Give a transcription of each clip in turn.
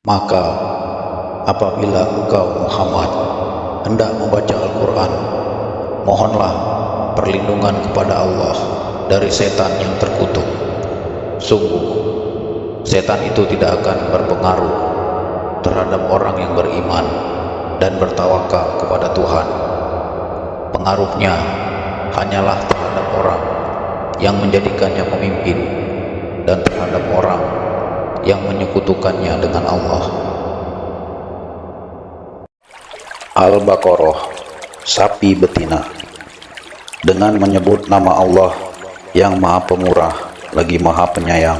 Maka apabila engkau Muhammad hendak membaca Al-Quran, mohonlah perlindungan kepada Allah dari setan yang terkutuk. Sungguh, setan itu tidak akan berpengaruh terhadap orang yang beriman dan bertawakal kepada Tuhan. Pengaruhnya hanyalah terhadap orang yang menjadikannya pemimpin dan terhadap orang yang menyekutukannya dengan Allah. Al-Baqarah, sapi betina. Dengan menyebut nama Allah yang Maha Pemurah lagi Maha Penyayang.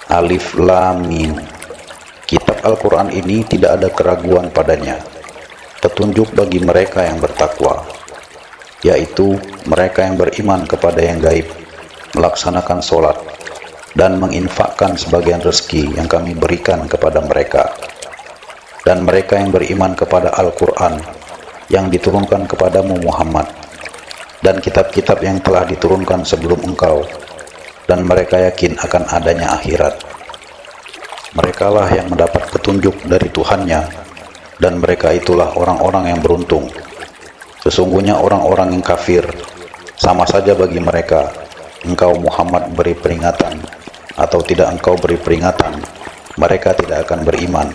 Alif Lam Mim. Kitab Al-Quran ini tidak ada keraguan padanya, petunjuk bagi mereka yang bertakwa, yaitu mereka yang beriman kepada yang gaib, melaksanakan sholat, dan menginfakkan sebagian rezeki yang kami berikan kepada mereka. Dan mereka yang beriman kepada Al-Quran yang diturunkan kepadamu Muhammad, dan kitab-kitab yang telah diturunkan sebelum engkau, dan mereka yakin akan adanya akhirat. Merekalah yang mendapat petunjuk dari Tuhannya, dan mereka itulah orang-orang yang beruntung. Sesungguhnya orang-orang yang kafir, sama saja bagi mereka, engkau Muhammad beri peringatan atau tidak engkau beri peringatan, mereka tidak akan beriman.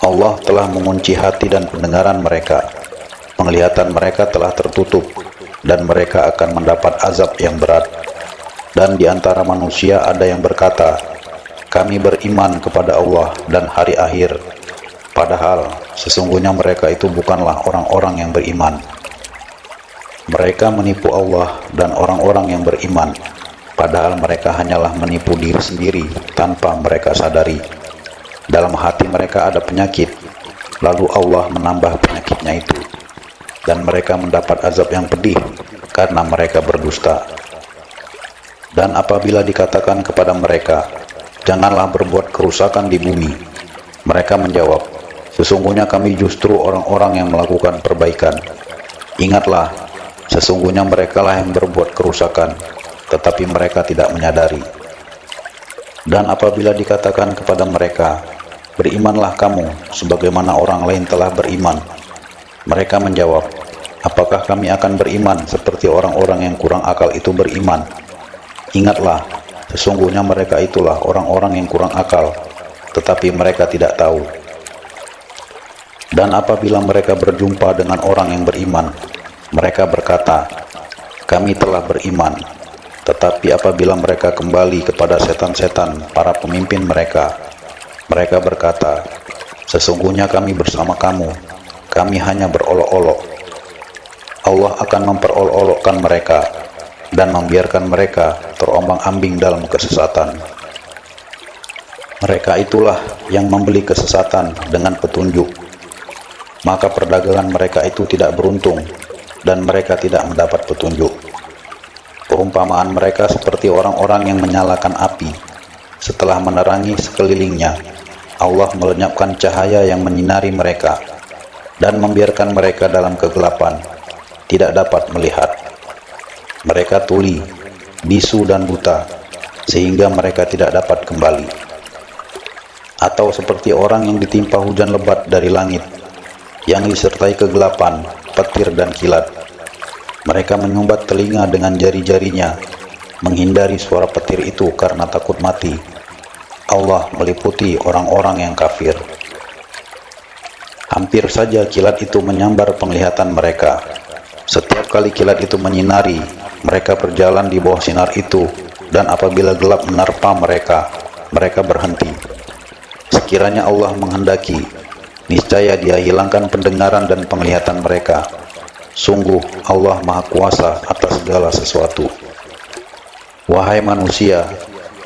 Allah telah mengunci hati dan pendengaran mereka, penglihatan mereka telah tertutup, dan mereka akan mendapat azab yang berat. Dan di antara manusia ada yang berkata, kami beriman kepada Allah dan hari akhir, padahal sesungguhnya mereka itu bukanlah orang-orang yang beriman. Mereka menipu Allah dan orang-orang yang beriman, padahal mereka hanyalah menipu diri sendiri tanpa mereka sadari. Dalam hati mereka ada penyakit, lalu Allah menambah penyakitnya itu, dan mereka mendapat azab yang pedih karena mereka berdusta. Dan apabila dikatakan kepada mereka, janganlah berbuat kerusakan di bumi, mereka menjawab, sesungguhnya kami justru orang-orang yang melakukan perbaikan. Ingatlah, sesungguhnya merekalah yang berbuat kerusakan, tetapi mereka tidak menyadari. Dan apabila dikatakan kepada mereka, berimanlah kamu sebagaimana orang lain telah beriman, mereka menjawab, apakah kami akan beriman seperti orang-orang yang kurang akal itu beriman? Ingatlah, sesungguhnya mereka itulah orang-orang yang kurang akal, tetapi mereka tidak tahu. Dan apabila mereka berjumpa dengan orang yang beriman, mereka berkata, kami telah beriman. Tetapi apabila mereka kembali kepada setan-setan para pemimpin mereka, mereka berkata, sesungguhnya kami bersama kamu, kami hanya berolok-olok. Allah akan memperolok-olokkan mereka dan membiarkan mereka terombang-ambing dalam kesesatan. Mereka itulah yang membeli kesesatan dengan petunjuk, maka perdagangan mereka itu tidak beruntung dan mereka tidak mendapat petunjuk. Perumpamaan mereka seperti orang-orang yang menyalakan api. Setelah menerangi sekelilingnya, Allah melenyapkan cahaya yang menyinari mereka dan membiarkan mereka dalam kegelapan, tidak dapat melihat. Mereka tuli, bisu dan buta, sehingga mereka tidak dapat kembali. Atau seperti orang yang ditimpa hujan lebat dari langit, yang disertai kegelapan, petir dan kilat. Mereka menyumbat telinga dengan jari-jarinya, menghindari suara petir itu karena takut mati. Allah meliputi orang-orang yang kafir. Hampir saja kilat itu menyambar penglihatan mereka. Setiap kali kilat itu menyinari, mereka berjalan di bawah sinar itu, dan apabila gelap menerpa mereka, mereka berhenti. Sekiranya Allah menghendaki, niscaya Dia hilangkan pendengaran dan penglihatan mereka. Sungguh Allah Maha Kuasa atas segala sesuatu. Wahai manusia,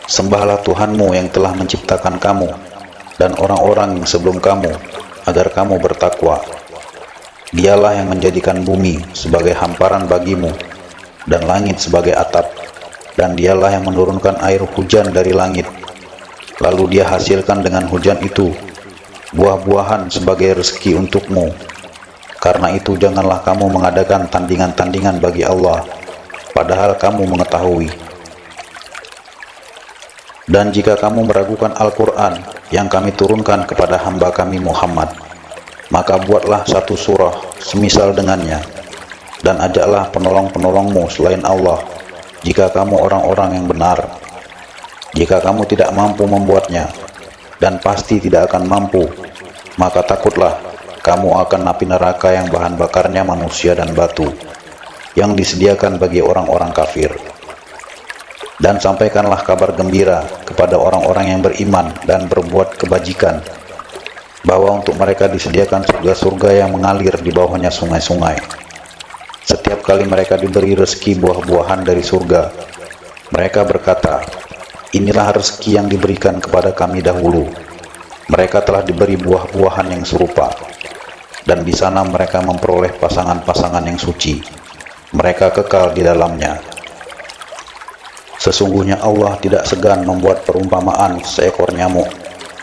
sembahlah Tuhanmu yang telah menciptakan kamu dan orang-orang yang sebelum kamu, agar kamu bertakwa. Dialah yang menjadikan bumi sebagai hamparan bagimu dan langit sebagai atap, dan Dialah yang menurunkan air hujan dari langit, lalu Dia hasilkan dengan hujan itu buah-buahan sebagai rezeki untukmu. Karena itu janganlah kamu mengadakan tandingan-tandingan bagi Allah, padahal kamu mengetahui. Dan jika kamu meragukan Al-Quran yang kami turunkan kepada hamba kami Muhammad, maka buatlah satu surah semisal dengannya, dan ajaklah penolong-penolongmu selain Allah, jika kamu orang-orang yang benar. Jika kamu tidak mampu membuatnya, dan pasti tidak akan mampu, maka takutlah kamu akan api neraka yang bahan bakarnya manusia dan batu, yang disediakan bagi orang-orang kafir. Dan sampaikanlah kabar gembira kepada orang-orang yang beriman dan berbuat kebajikan, bahwa untuk mereka disediakan surga-surga yang mengalir di bawahnya sungai-sungai. Setiap kali mereka diberi rezeki buah-buahan dari surga, mereka berkata, inilah rezeki yang diberikan kepada kami dahulu. Mereka telah diberi buah-buahan yang serupa, dan di sana mereka memperoleh pasangan-pasangan yang suci. Mereka kekal di dalamnya. Sesungguhnya Allah tidak segan membuat perumpamaan seekor nyamuk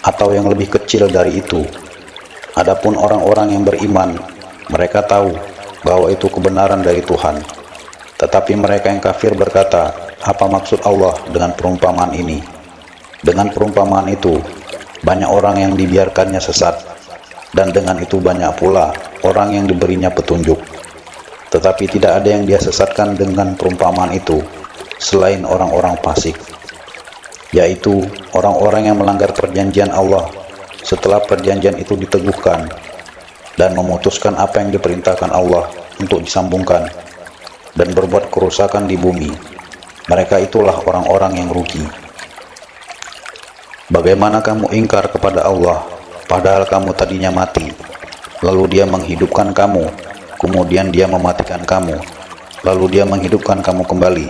atau yang lebih kecil dari itu. Adapun orang-orang yang beriman, mereka tahu bahwa itu kebenaran dari Tuhan. Tetapi mereka yang kafir berkata, apa maksud Allah dengan perumpamaan ini? Dengan perumpamaan itu, banyak orang yang dibiarkannya sesat, dan dengan itu banyak pula orang yang diberinya petunjuk. Tetapi tidak ada yang dia sesatkan dengan perumpamaan itu, selain orang-orang fasik, yaitu orang-orang yang melanggar perjanjian Allah setelah perjanjian itu diteguhkan, dan memutuskan apa yang diperintahkan Allah untuk disambungkan, dan berbuat kerusakan di bumi. Mereka itulah orang-orang yang rugi. Bagaimana kamu ingkar kepada Allah, padahal kamu tadinya mati, lalu Dia menghidupkan kamu, kemudian Dia mematikan kamu, lalu Dia menghidupkan kamu kembali,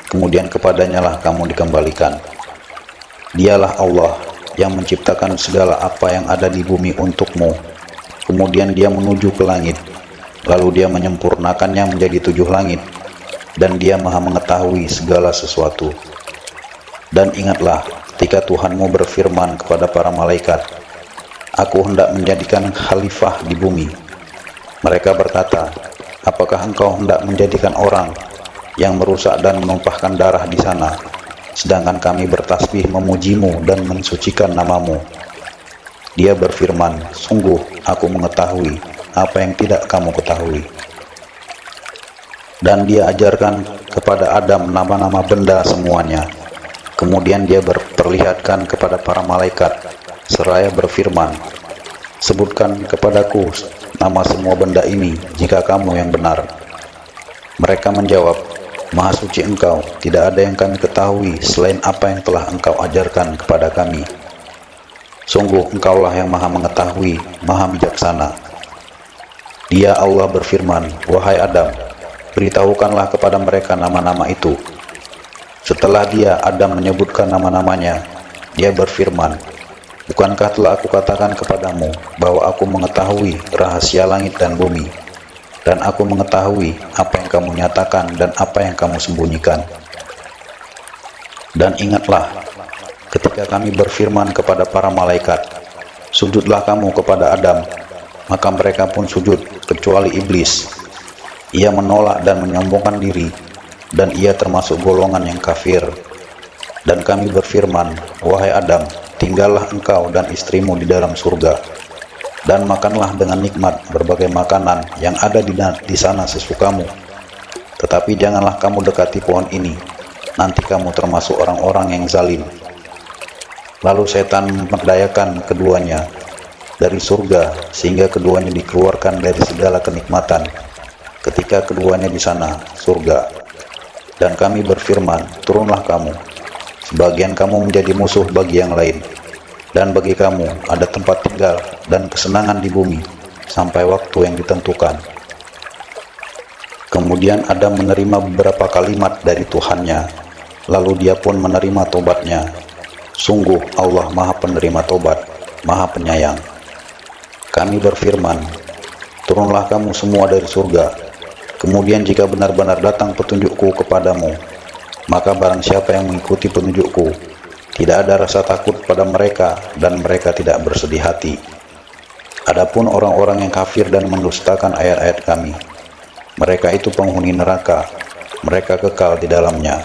kemudian kepadanya lah kamu dikembalikan. Dialah Allah yang menciptakan segala apa yang ada di bumi untukmu, kemudian Dia menuju ke langit, lalu Dia menyempurnakannya menjadi 7 langit, dan Dia maha mengetahui segala sesuatu. Dan ingatlah ketika Tuhanmu berfirman kepada para malaikat, aku hendak menjadikan khalifah di bumi. Mereka berkata, apakah engkau hendak menjadikan orang yang merusak dan menumpahkan darah di sana, sedangkan kami bertasbih memujimu dan mensucikan namamu? Dia berfirman, sungguh aku mengetahui apa yang tidak kamu ketahui. Dan Dia ajarkan kepada Adam nama-nama benda semuanya. Kemudian Dia berperlihatkan kepada para malaikat seraya berfirman, sebutkan kepadaku nama semua benda ini jika kamu yang benar. Mereka menjawab, Maha suci Engkau, tidak ada yang kami ketahui selain apa yang telah Engkau ajarkan kepada kami. Sungguh Engkaulah yang maha mengetahui, maha bijaksana. Dia Allah berfirman, wahai Adam, beritahukanlah kepada mereka nama-nama itu. Setelah Adam menyebutkan nama-namanya, Dia berfirman, bukankah telah aku katakan kepadamu bahwa aku mengetahui rahasia langit dan bumi, dan aku mengetahui apa yang kamu nyatakan dan apa yang kamu sembunyikan. Dan ingatlah, ketika kami berfirman kepada para malaikat, sujudlah kamu kepada Adam, maka mereka pun sujud, kecuali iblis. Ia menolak dan menyombongkan diri, dan ia termasuk golongan yang kafir. Dan kami berfirman, wahai Adam, tinggallah engkau dan istrimu di dalam surga, dan makanlah dengan nikmat berbagai makanan yang ada di sana sesukamu. Tetapi janganlah kamu dekati pohon ini, nanti kamu termasuk orang-orang yang zalim. Lalu setan memperdayakan keduanya dari surga, sehingga keduanya dikeluarkan dari segala kenikmatan ketika keduanya di sana, surga. Dan kami berfirman, turunlah kamu, sebagian kamu menjadi musuh bagi yang lain, dan bagi kamu ada tempat tinggal dan kesenangan di bumi sampai waktu yang ditentukan. Kemudian Adam menerima beberapa kalimat dari Tuhannya, lalu dia pun menerima tobatnya. Sungguh Allah maha penerima tobat, maha penyayang. Kami berfirman, turunlah kamu semua dari surga, kemudian jika benar-benar datang petunjukku kepadamu, maka barang siapa yang mengikuti petunjukku, tidak ada rasa takut pada mereka dan mereka tidak bersedih hati. Adapun orang-orang yang kafir dan mendustakan ayat-ayat kami, mereka itu penghuni neraka, mereka kekal di dalamnya.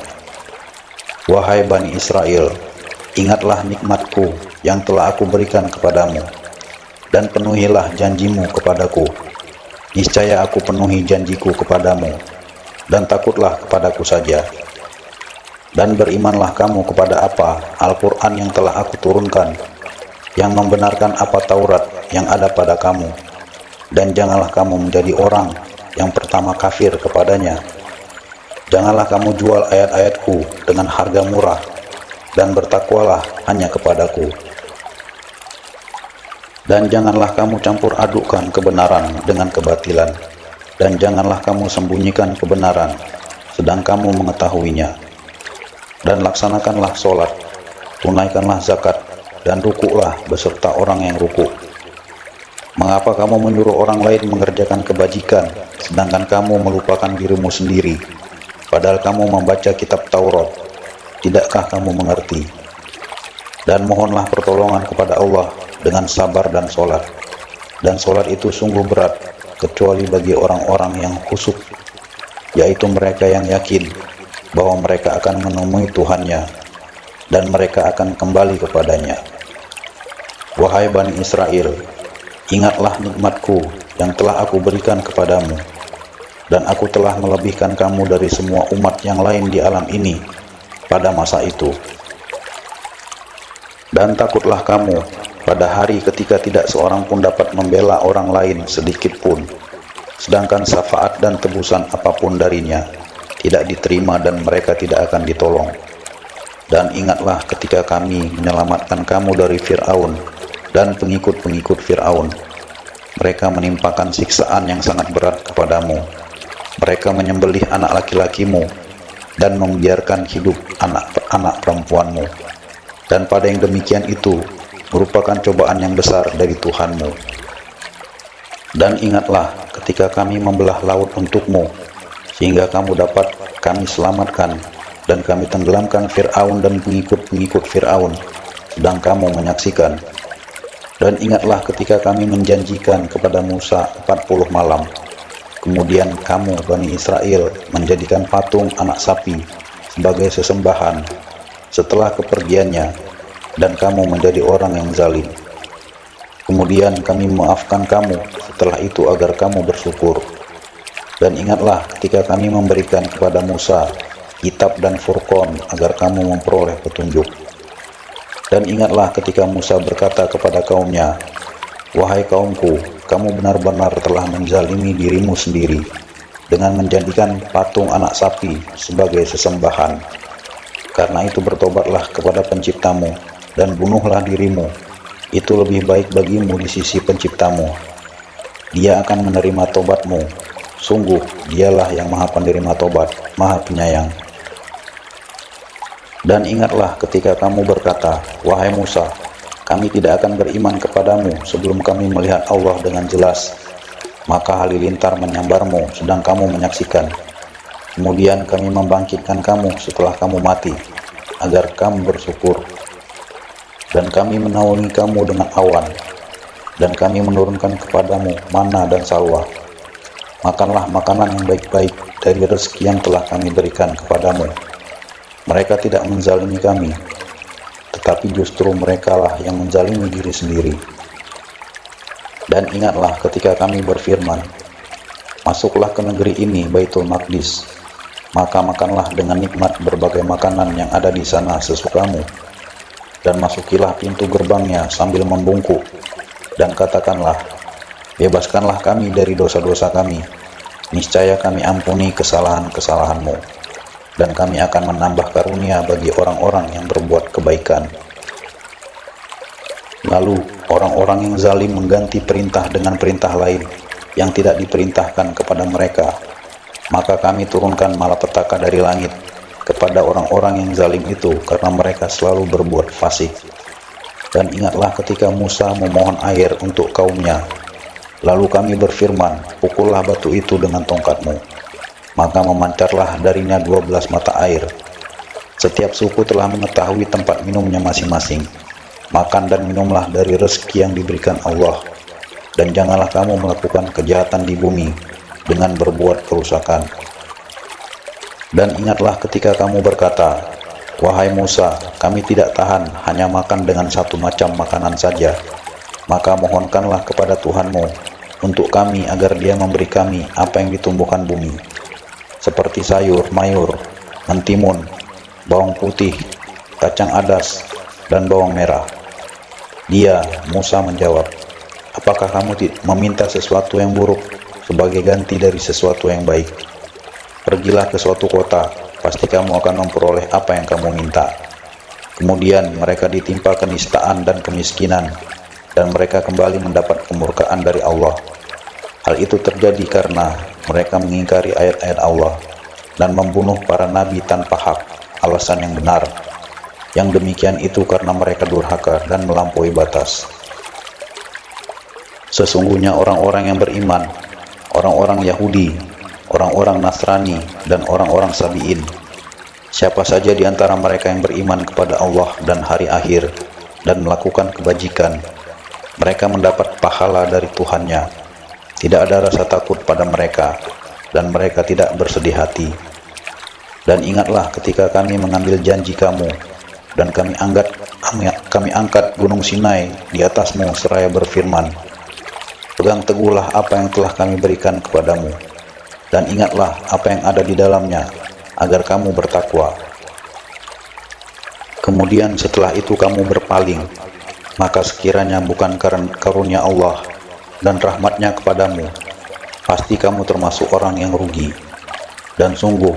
Wahai Bani Israel, Ingatlah nikmatku yang telah aku berikan kepadamu, dan penuhilah janjimu kepadaku. Niscaya aku penuhi janjiku kepadamu, dan takutlah kepadaku saja. Dan berimanlah kamu kepada apa Al-Quran yang telah aku turunkan, yang membenarkan apa Taurat yang ada pada kamu, dan janganlah kamu menjadi orang yang pertama kafir kepadanya. Janganlah kamu jual ayat-ayatku dengan harga murah, dan bertakwalah hanya kepadaku. Dan janganlah kamu campur adukkan kebenaran dengan kebatilan, dan janganlah kamu sembunyikan kebenaran sedang kamu mengetahuinya. Dan laksanakanlah sholat, tunaikanlah zakat, dan rukuklah beserta orang yang rukuk. Mengapa kamu menyuruh orang lain mengerjakan kebajikan, sedangkan kamu melupakan dirimu sendiri, padahal kamu membaca kitab Taurat? Tidakkah kamu mengerti? Dan mohonlah pertolongan kepada Allah dengan sabar dan sholat. Dan sholat itu sungguh berat, kecuali bagi orang-orang yang khusyuk, yaitu mereka yang yakin bahwa mereka akan menemui Tuhannya, dan mereka akan kembali kepadanya. Wahai Bani Israel, ingatlah nikmatku yang telah aku berikan kepadamu, dan aku telah melebihkan kamu dari semua umat yang lain di alam ini pada masa itu. Dan takutlah kamu pada hari ketika tidak seorang pun dapat membela orang lain sedikit pun, sedangkan syafaat dan tebusan apapun darinya tidak diterima dan mereka tidak akan ditolong. Dan ingatlah ketika kami menyelamatkan kamu dari Fir'aun dan pengikut-pengikut Fir'aun. Mereka menimpakan siksaan yang sangat berat kepadamu. Mereka menyembelih anak laki-lakimu dan membiarkan hidup anak-anak perempuanmu. Dan pada yang demikian itu merupakan cobaan yang besar dari Tuhanmu. Dan ingatlah ketika kami membelah laut untukmu, sehingga kamu dapat kami selamatkan, dan kami tenggelamkan Fir'aun dan pengikut-pengikut Fir'aun, sedang kamu menyaksikan. Dan ingatlah ketika kami menjanjikan kepada Musa 40 malam, kemudian kamu Bani Israel menjadikan patung anak sapi sebagai sesembahan setelah kepergiannya, dan kamu menjadi orang yang zalim. Kemudian kami memaafkan kamu setelah itu agar kamu bersyukur. Dan ingatlah ketika kami memberikan kepada Musa kitab dan Furqan agar kamu memperoleh petunjuk. Dan ingatlah ketika Musa berkata kepada kaumnya, wahai kaumku, kamu benar-benar telah menzalimi dirimu sendiri dengan menjadikan patung anak sapi sebagai sesembahan. Karena itu bertobatlah kepada penciptamu dan bunuhlah dirimu. Itu lebih baik bagimu di sisi penciptamu. Dia akan menerima tobatmu. Sungguh dialah yang maha penerima tobat, maha penyayang. Dan ingatlah ketika kamu berkata, wahai Musa, kami tidak akan beriman kepadamu sebelum kami melihat Allah dengan jelas. Maka halilintar menyambarmu sedang kamu menyaksikan. Kemudian kami membangkitkan kamu setelah kamu mati, agar kamu bersyukur. Dan kami menaungi kamu dengan awan, dan kami menurunkan kepadamu mana dan salwa. Makanlah makanan yang baik-baik dari rezeki yang telah kami berikan kepadamu. Mereka tidak menzalimi kami, tetapi justru merekalah yang menzalimi diri sendiri. Dan ingatlah ketika kami berfirman, masuklah ke negeri ini, Baitul Maqdis, maka makanlah dengan nikmat berbagai makanan yang ada di sana sesukamu, dan masukilah pintu gerbangnya sambil membungkuk, dan katakanlah, bebaskanlah kami dari dosa-dosa kami, niscaya kami ampuni kesalahan-kesalahanmu, dan kami akan menambah karunia bagi orang-orang yang berbuat kebaikan. Lalu orang-orang yang zalim mengganti perintah dengan perintah lain yang tidak diperintahkan kepada mereka, maka kami turunkan malapetaka dari langit kepada orang-orang yang zalim itu karena mereka selalu berbuat fasik. Dan ingatlah ketika Musa memohon air untuk kaumnya, lalu kami berfirman, pukullah batu itu dengan tongkatmu, maka memancarlah darinya 12 mata air. Setiap suku telah mengetahui tempat minumnya masing-masing. Makan dan minumlah dari rezeki yang diberikan Allah, dan janganlah kamu melakukan kejahatan di bumi dengan berbuat kerusakan. Dan ingatlah ketika kamu berkata, Wahai Musa, kami tidak tahan hanya makan dengan satu macam makanan saja. Maka mohonkanlah kepada Tuhanmu untuk kami agar Dia memberi kami apa yang ditumbuhkan bumi, seperti sayur, mayur, mentimun, bawang putih, kacang adas, dan bawang merah. Dia, Musa menjawab, apakah kamu meminta sesuatu yang buruk sebagai ganti dari sesuatu yang baik? Pergilah ke suatu kota, pasti kamu akan memperoleh apa yang kamu minta. Kemudian mereka ditimpa kenistaan dan kemiskinan, dan mereka kembali mendapat kemurkaan dari Allah. Hal itu terjadi karena mereka mengingkari ayat-ayat Allah dan membunuh para nabi tanpa hak, alasan yang benar. Yang demikian itu karena mereka durhaka dan melampaui batas. Sesungguhnya orang-orang yang beriman, orang-orang Yahudi, orang-orang Nasrani, dan orang-orang Sabi'in, siapa saja di antara mereka yang beriman kepada Allah dan hari akhir dan melakukan kebajikan, mereka mendapat pahala dari Tuhannya. Tidak ada rasa takut pada mereka, dan mereka tidak bersedih hati. Dan ingatlah ketika kami mengambil janji kamu, dan kami angkat gunung Sinai di atasmu seraya berfirman, pegang teguhlah apa yang telah kami berikan kepadamu, dan ingatlah apa yang ada di dalamnya, agar kamu bertakwa. Kemudian setelah itu kamu berpaling, maka sekiranya bukan karunia Allah dan rahmatnya kepadamu, pasti kamu termasuk orang yang rugi. Dan sungguh,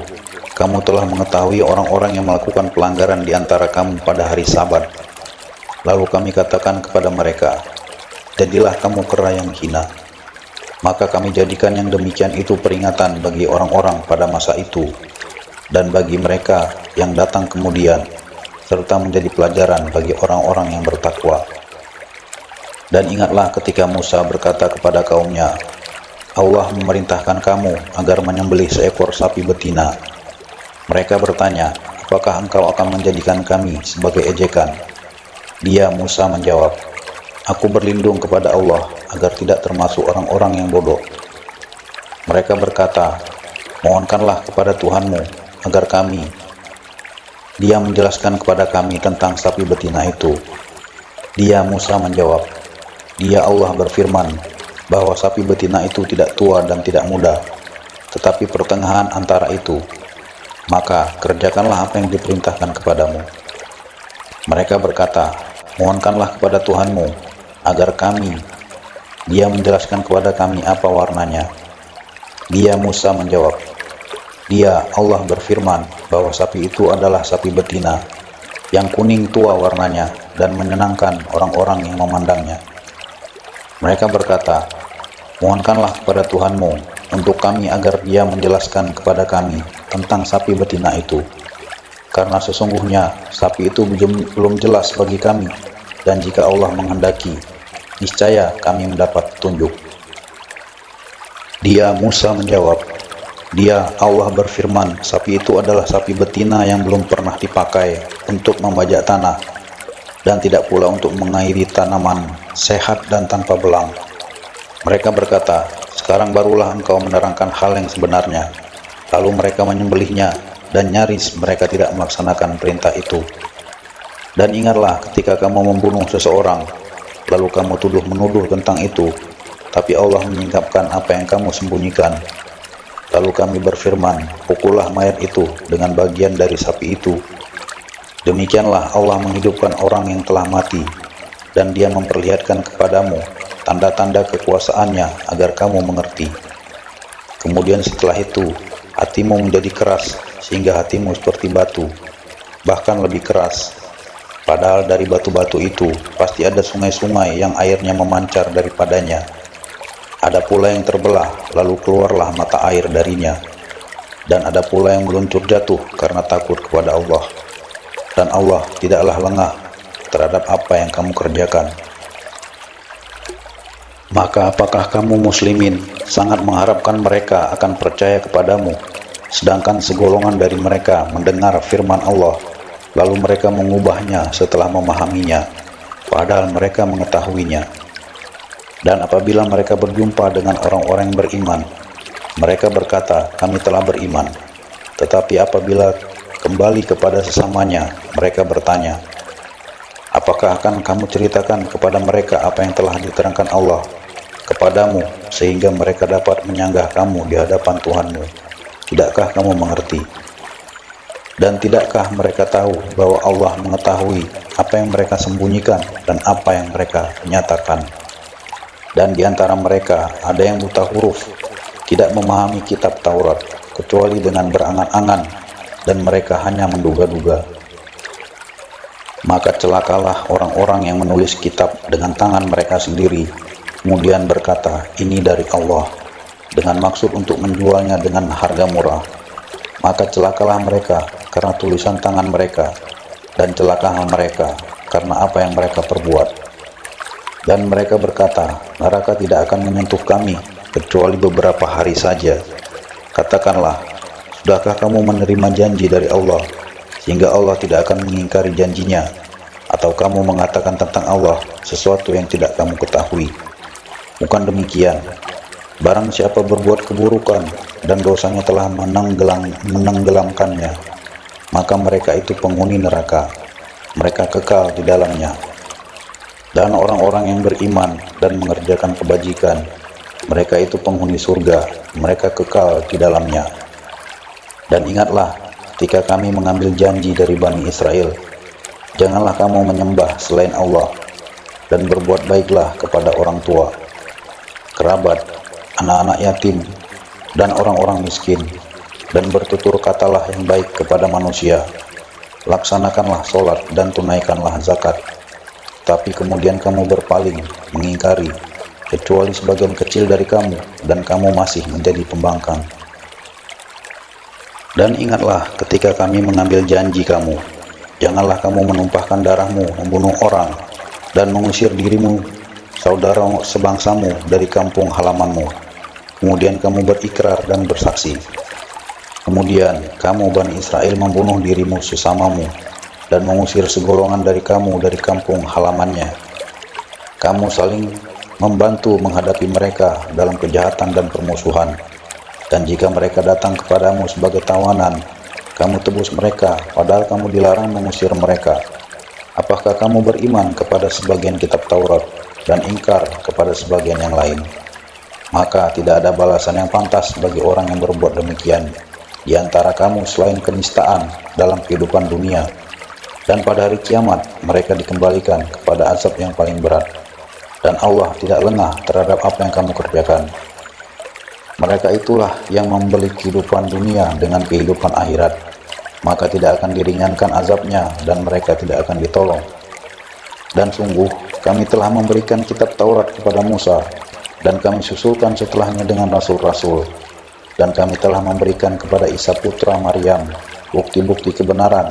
kamu telah mengetahui orang-orang yang melakukan pelanggaran di antara kamu pada hari Sabat. Lalu kami katakan kepada mereka, jadilah kamu kera yang hina. Maka kami jadikan yang demikian itu peringatan bagi orang-orang pada masa itu, dan bagi mereka yang datang kemudian, serta menjadi pelajaran bagi orang-orang yang bertakwa. Dan ingatlah ketika Musa berkata kepada kaumnya, Allah memerintahkan kamu agar menyembelih seekor sapi betina. Mereka bertanya, apakah engkau akan menjadikan kami sebagai ejekan? Dia, Musa, menjawab, aku berlindung kepada Allah agar tidak termasuk orang-orang yang bodoh. Mereka berkata, mohonkanlah kepada Tuhanmu agar kami. Dia menjelaskan kepada kami tentang sapi betina itu. Dia, Musa, menjawab, dia, Allah, berfirman bahwa sapi betina itu tidak tua dan tidak muda, tetapi pertengahan antara itu. Maka kerjakanlah apa yang diperintahkan kepadamu. Mereka berkata, mohonkanlah kepada Tuhanmu agar kami. Dia menjelaskan kepada kami apa warnanya. Dia, Musa, menjawab, dia, Allah, berfirman bahwa sapi itu adalah sapi betina yang kuning tua warnanya dan menyenangkan orang-orang yang memandangnya. Mereka berkata, mohonkanlah kepada Tuhanmu untuk kami agar Dia menjelaskan kepada kami tentang sapi betina itu, karena sesungguhnya sapi itu belum jelas bagi kami, dan jika Allah menghendaki, niscaya kami mendapat petunjuk. Dia, Musa, menjawab, dia, Allah, berfirman sapi itu adalah sapi betina yang belum pernah dipakai untuk membajak tanah, dan tidak pula untuk mengairi tanaman, sehat dan tanpa belang. Mereka berkata, sekarang barulah engkau menerangkan hal yang sebenarnya. Lalu mereka menyembelihnya, dan nyaris mereka tidak melaksanakan perintah itu. Dan ingatlah ketika kamu membunuh seseorang, lalu kamu tuduh-menuduh tentang itu, tapi Allah menyingkapkan apa yang kamu sembunyikan. Lalu kami berfirman, pukullah mayat itu dengan bagian dari sapi itu. Demikianlah Allah menghidupkan orang yang telah mati, dan Dia memperlihatkan kepadamu tanda-tanda kekuasaannya agar kamu mengerti. Kemudian setelah itu, hatimu menjadi keras, sehingga hatimu seperti batu, bahkan lebih keras. Padahal dari batu-batu itu, pasti ada sungai-sungai yang airnya memancar daripadanya. Ada pula yang terbelah, lalu keluarlah mata air darinya. Dan ada pula yang meluncur jatuh karena takut kepada Allah. Dan Allah tidaklah lengah terhadap apa yang kamu kerjakan. Maka apakah kamu muslimin sangat mengharapkan mereka akan percaya kepadamu, sedangkan segolongan dari mereka mendengar firman Allah, lalu mereka mengubahnya setelah memahaminya, padahal mereka mengetahuinya. Dan apabila mereka berjumpa dengan orang-orang yang beriman, mereka berkata, kami telah beriman. Tetapi apabila kembali kepada sesamanya, mereka bertanya, apakah akan kamu ceritakan kepada mereka apa yang telah diterangkan Allah kepadamu, sehingga mereka dapat menyanggah kamu di hadapan Tuhanmu? Tidakkah kamu mengerti? Dan tidakkah mereka tahu bahwa Allah mengetahui apa yang mereka sembunyikan dan apa yang mereka nyatakan? Dan di antara mereka ada yang buta huruf, tidak memahami kitab Taurat, kecuali dengan berangan-angan, dan mereka hanya menduga-duga. Maka celakalah orang-orang yang menulis kitab dengan tangan mereka sendiri, kemudian berkata, ini dari Allah, dengan maksud untuk menjualnya dengan harga murah. Maka celakalah mereka karena tulisan tangan mereka, dan celakalah mereka karena apa yang mereka perbuat. Dan mereka berkata, neraka tidak akan menyentuh kami kecuali beberapa hari saja. Katakanlah, sudahkah kamu menerima janji dari Allah, sehingga Allah tidak akan mengingkari janjinya? Atau kamu mengatakan tentang Allah sesuatu yang tidak kamu ketahui? Bukan demikian. Barang siapa berbuat keburukan dan dosanya telah menenggelamkannya, maka mereka itu penghuni neraka, mereka kekal di dalamnya. Dan orang-orang yang beriman dan mengerjakan kebajikan, mereka itu penghuni surga, mereka kekal di dalamnya. Dan ingatlah ketika kami mengambil janji dari Bani Israel, janganlah kamu menyembah selain Allah, dan berbuat baiklah kepada orang tua, kerabat, anak-anak yatim, dan orang-orang miskin, dan bertutur katalah yang baik kepada manusia. Laksanakanlah sholat dan tunaikanlah zakat. Tapi kemudian kamu berpaling, mengingkari, kecuali sebagian kecil dari kamu, dan kamu masih menjadi pembangkang. Dan ingatlah ketika kami mengambil janji kamu, janganlah kamu menumpahkan darahmu, membunuh orang, dan mengusir dirimu, saudara sebangsamu dari kampung halamanmu. Kemudian kamu berikrar dan bersaksi. Kemudian kamu Bani Israel membunuh dirimu sesamamu dan mengusir segolongan dari kamu dari kampung halamannya. Kamu saling membantu menghadapi mereka dalam kejahatan dan permusuhan. Dan jika mereka datang kepadamu sebagai tawanan, kamu tebus mereka, padahal kamu dilarang mengusir mereka. Apakah kamu beriman kepada sebagian kitab Taurat dan ingkar kepada sebagian yang lain? Maka tidak ada balasan yang pantas bagi orang yang berbuat demikian di antara kamu selain kenistaan dalam kehidupan dunia, dan pada hari kiamat mereka dikembalikan kepada azab yang paling berat, dan Allah tidak lengah terhadap apa yang kamu kerjakan. Mereka itulah yang membeli kehidupan dunia dengan kehidupan akhirat, maka tidak akan diringankan azabnya dan mereka tidak akan ditolong. Dan sungguh kami telah memberikan kitab Taurat kepada Musa, dan kami susulkan setelahnya dengan rasul-rasul, dan kami telah memberikan kepada Isa putra Maryam bukti-bukti kebenaran,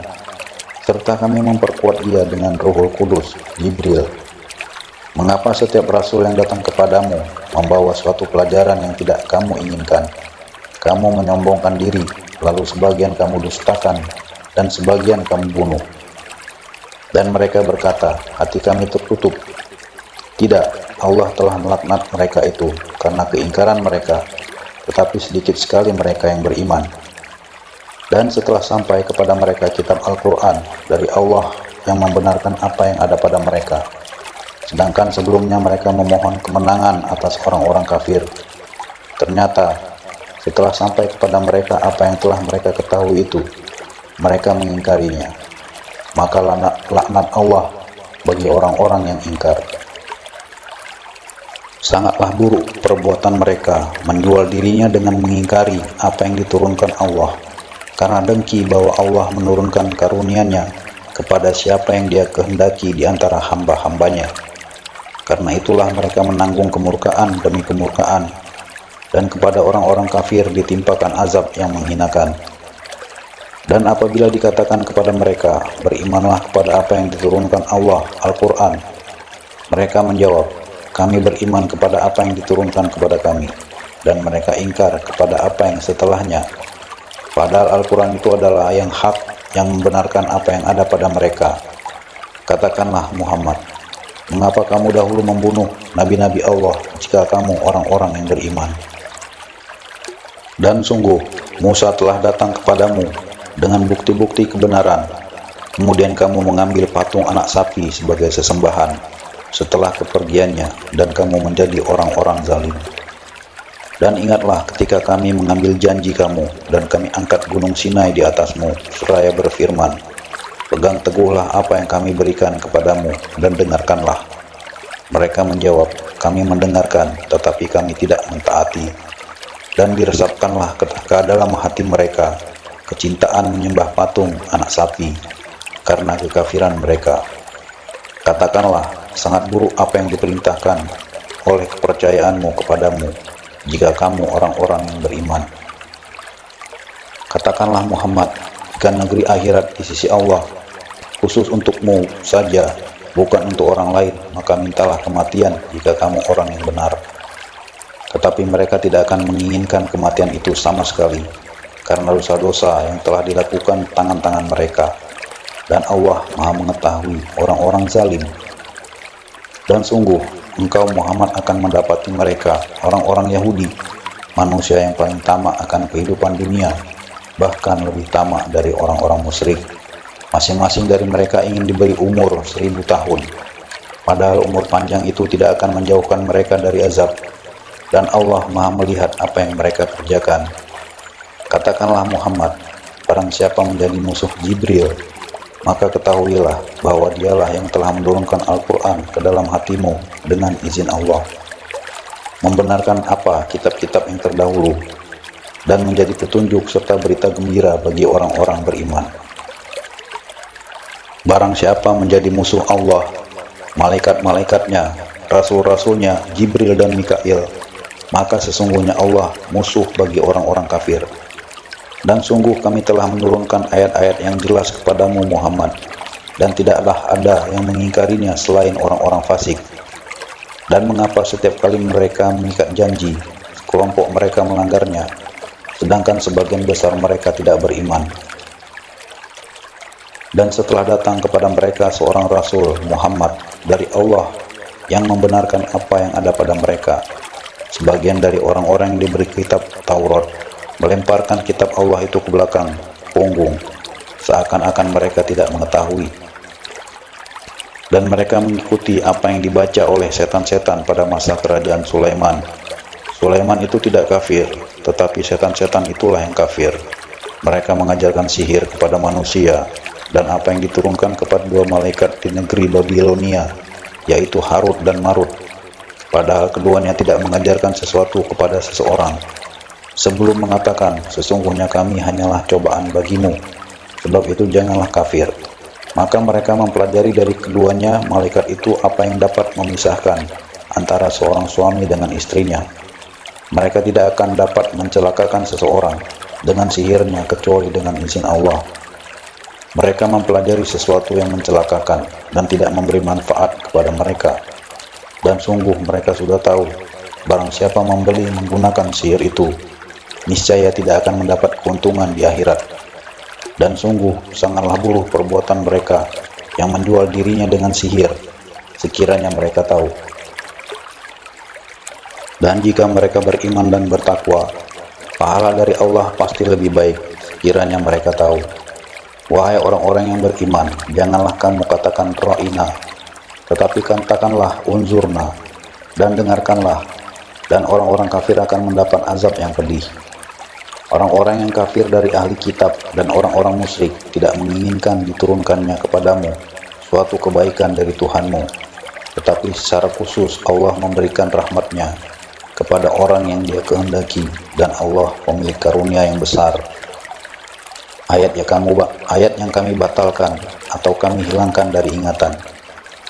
serta kami memperkuat dia dengan Ruhul Kudus, Jibril. Mengapa setiap rasul yang datang kepadamu membawa suatu pelajaran yang tidak kamu inginkan? Kamu menyombongkan diri, lalu sebagian kamu dustakan, dan sebagian kamu bunuh. Dan mereka berkata, hati kami tertutup. Tidak, Allah telah melaknat mereka itu karena keingkaran mereka, tetapi sedikit sekali mereka yang beriman. Dan setelah sampai kepada mereka kitab Al-Quran dari Allah yang membenarkan apa yang ada pada mereka, sedangkan sebelumnya mereka memohon kemenangan atas orang-orang kafir, ternyata setelah sampai kepada mereka apa yang telah mereka ketahui itu, mereka mengingkarinya. Maka laknat Allah bagi orang-orang yang ingkar. Sangatlah buruk perbuatan mereka menjual dirinya dengan mengingkari apa yang diturunkan Allah, karena dengki bahwa Allah menurunkan karunia-Nya kepada siapa yang Dia kehendaki di antara hamba-hambanya. Karena itulah mereka menanggung kemurkaan demi kemurkaan, dan kepada orang-orang kafir ditimpakan azab yang menghinakan. Dan apabila dikatakan kepada mereka, berimanlah kepada apa yang diturunkan Allah, Al-Quran, mereka menjawab, kami beriman kepada apa yang diturunkan kepada kami, dan mereka ingkar kepada apa yang setelahnya. Padahal Al-Quran itu adalah yang hak, yang membenarkan apa yang ada pada mereka. Katakanlah Muhammad, mengapa kamu dahulu membunuh nabi-nabi Allah jika kamu orang-orang yang beriman? Dan sungguh, Musa telah datang kepadamu dengan bukti-bukti kebenaran, kemudian kamu mengambil patung anak sapi sebagai sesembahan setelah kepergiannya dan kamu menjadi orang-orang zalim. Dan ingatlah ketika kami mengambil janji kamu dan kami angkat gunung Sinai di atasmu seraya berfirman, pegang teguhlah apa yang kami berikan kepadamu dan dengarkanlah. Mereka menjawab, kami mendengarkan tetapi kami tidak mentaati. Dan diresapkanlah ke dalam hati mereka kecintaan menyembah patung anak sapi karena kekafiran mereka. Katakanlah, sangat buruk apa yang diperintahkan oleh kepercayaanmu kepadamu jika kamu orang-orang yang beriman. Katakanlah Muhammad, jika negeri akhirat di sisi Allah khusus untukmu saja, bukan untuk orang lain, maka mintalah kematian jika kamu orang yang benar. Tetapi mereka tidak akan menginginkan kematian itu sama sekali, karena dosa-dosa yang telah dilakukan tangan-tangan mereka, dan Allah Maha mengetahui orang-orang zalim. Dan sungguh, engkau Muhammad akan mendapati mereka, orang-orang Yahudi, manusia yang paling tamak akan kehidupan dunia, bahkan lebih tamak dari orang-orang musyrik. Masing-masing dari mereka ingin diberi umur 1000 tahun, padahal umur panjang itu tidak akan menjauhkan mereka dari azab, dan Allah Maha melihat apa yang mereka kerjakan. Katakanlah Muhammad, barang siapa menjadi musuh Jibril, maka ketahuilah bahwa dialah yang telah menurunkan Al-Quran ke dalam hatimu dengan izin Allah, membenarkan apa kitab-kitab yang terdahulu, dan menjadi petunjuk serta berita gembira bagi orang-orang beriman. Barang siapa menjadi musuh Allah, malaikat-malaikatnya, rasul-rasulnya, Jibril dan Mikail, maka sesungguhnya Allah musuh bagi orang-orang kafir. Dan sungguh kami telah menurunkan ayat-ayat yang jelas kepadamu Muhammad, dan tidaklah ada yang mengingkarinya selain orang-orang fasik. Dan mengapa setiap kali mereka mengikat janji, kelompok mereka melanggarnya, sedangkan sebagian besar mereka tidak beriman. Dan setelah datang kepada mereka seorang Rasul Muhammad dari Allah yang membenarkan apa yang ada pada mereka, sebagian dari orang-orang yang diberi kitab Taurat melemparkan kitab Allah itu ke belakang punggung, seakan-akan mereka tidak mengetahui. Dan mereka mengikuti apa yang dibaca oleh setan-setan pada masa kerajaan Sulaiman. Sulaiman itu tidak kafir, tetapi setan-setan itulah yang kafir. Mereka mengajarkan sihir kepada manusia, dan apa yang diturunkan kepada dua malaikat di negeri Babilonia, yaitu Harut dan Marut, padahal keduanya tidak mengajarkan sesuatu kepada seseorang, sebelum mengatakan, sesungguhnya kami hanyalah cobaan bagimu, sebab itu janganlah kafir. Maka mereka mempelajari dari keduanya malaikat itu apa yang dapat memisahkan antara seorang suami dengan istrinya. Mereka tidak akan dapat mencelakakan seseorang dengan sihirnya kecuali dengan izin Allah. Mereka mempelajari sesuatu yang mencelakakan dan tidak memberi manfaat kepada mereka. Dan sungguh mereka sudah tahu, barang siapa membeli menggunakan sihir itu, niscaya tidak akan mendapat keuntungan di akhirat. Dan sungguh sangatlah buruk perbuatan mereka yang menjual dirinya dengan sihir, sekiranya mereka tahu. Dan jika mereka beriman dan bertakwa, pahala dari Allah pasti lebih baik, sekiranya mereka tahu. Wahai orang-orang yang beriman, janganlah kamu katakan ra'ina, tetapi katakanlah unzurna, dan dengarkanlah, dan orang-orang kafir akan mendapat azab yang pedih. Orang-orang yang kafir dari ahli kitab dan orang-orang musyrik tidak menginginkan diturunkannya kepadamu suatu kebaikan dari Tuhanmu, tetapi secara khusus Allah memberikan rahmatnya kepada orang yang Dia kehendaki, dan Allah pemilik karunia yang besar. Ayat yang kami batalkan atau kami hilangkan dari ingatan,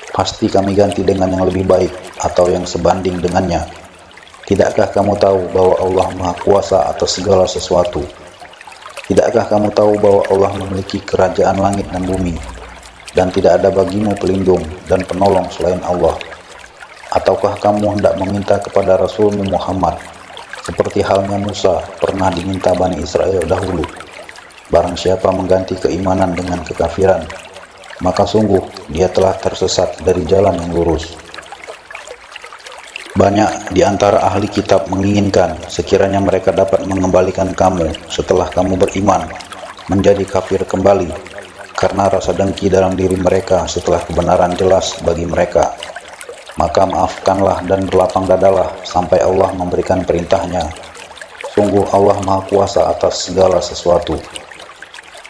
pasti kami ganti dengan yang lebih baik atau yang sebanding dengannya. Tidakkah kamu tahu bahwa Allah Maha Kuasa atas segala sesuatu? Tidakkah kamu tahu bahwa Allah memiliki kerajaan langit dan bumi, dan tidak ada bagimu pelindung dan penolong selain Allah? Ataukah kamu hendak meminta kepada Rasulmu Muhammad, seperti halnya Musa pernah diminta Bani Israel dahulu? Barang siapa mengganti keimanan dengan kekafiran, maka sungguh dia telah tersesat dari jalan yang lurus. Banyak di antara ahli kitab menginginkan sekiranya mereka dapat mengembalikan kamu setelah kamu beriman menjadi kafir kembali karena rasa dengki dalam diri mereka setelah kebenaran jelas bagi mereka. Maka maafkanlah dan berlapang dadalah sampai Allah memberikan perintahnya. Sungguh Allah Maha Kuasa atas segala sesuatu.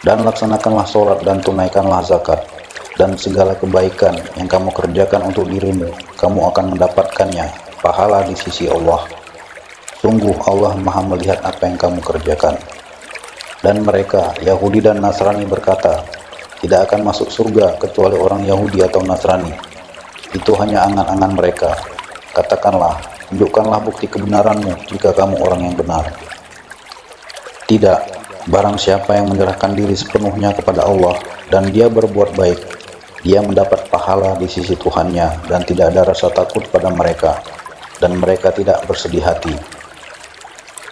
Dan laksanakanlah sholat dan tunaikanlah zakat, dan segala kebaikan yang kamu kerjakan untuk dirimu, kamu akan mendapatkannya pahala di sisi Allah. Sungguh Allah Maha melihat apa yang kamu kerjakan. Dan mereka, Yahudi dan Nasrani berkata, tidak akan masuk surga kecuali orang Yahudi atau Nasrani. Itu hanya angan-angan mereka. Katakanlah, tunjukkanlah bukti kebenaranmu jika kamu orang yang benar. Tidak, barang siapa yang menyerahkan diri sepenuhnya kepada Allah dan dia berbuat baik, dia mendapat pahala di sisi Tuhannya dan tidak ada rasa takut pada mereka, dan mereka tidak bersedih hati.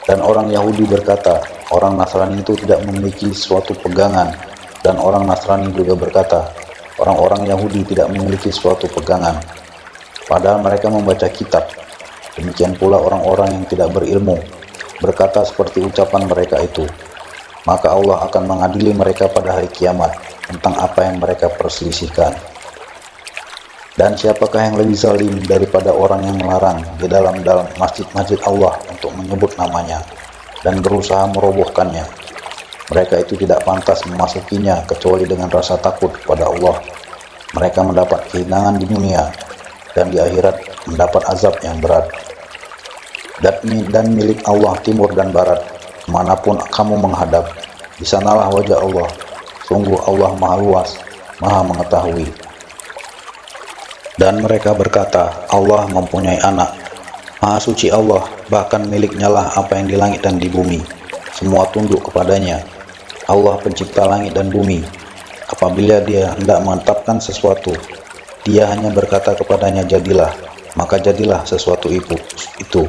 Dan orang Yahudi berkata, orang Nasrani itu tidak memiliki suatu pegangan, dan orang Nasrani juga berkata, orang-orang Yahudi tidak memiliki suatu pegangan, padahal mereka membaca kitab. Demikian pula orang-orang yang tidak berilmu berkata seperti ucapan mereka itu. Maka Allah akan mengadili mereka pada hari kiamat tentang apa yang mereka perselisihkan. Dan siapakah yang lebih zalim daripada orang yang melarang di dalam masjid-masjid Allah untuk menyebut namanya dan berusaha merobohkannya? Mereka itu tidak pantas memasukinya kecuali dengan rasa takut kepada Allah. Mereka mendapat kehinaan di dunia, dan di akhirat mendapat azab yang berat. Dan milik Allah timur dan barat, kemanapun kamu menghadap, di sanalah wajah Allah. Sungguh Allah Maha Luas, Maha Mengetahui. Dan mereka berkata, Allah mempunyai anak. Maha suci Allah, bahkan miliknya lah apa yang di langit dan di bumi. Semua tunduk kepadanya. Allah pencipta langit dan bumi. Apabila dia hendak menetapkan sesuatu, dia hanya berkata kepadanya jadilah, maka jadilah sesuatu itu.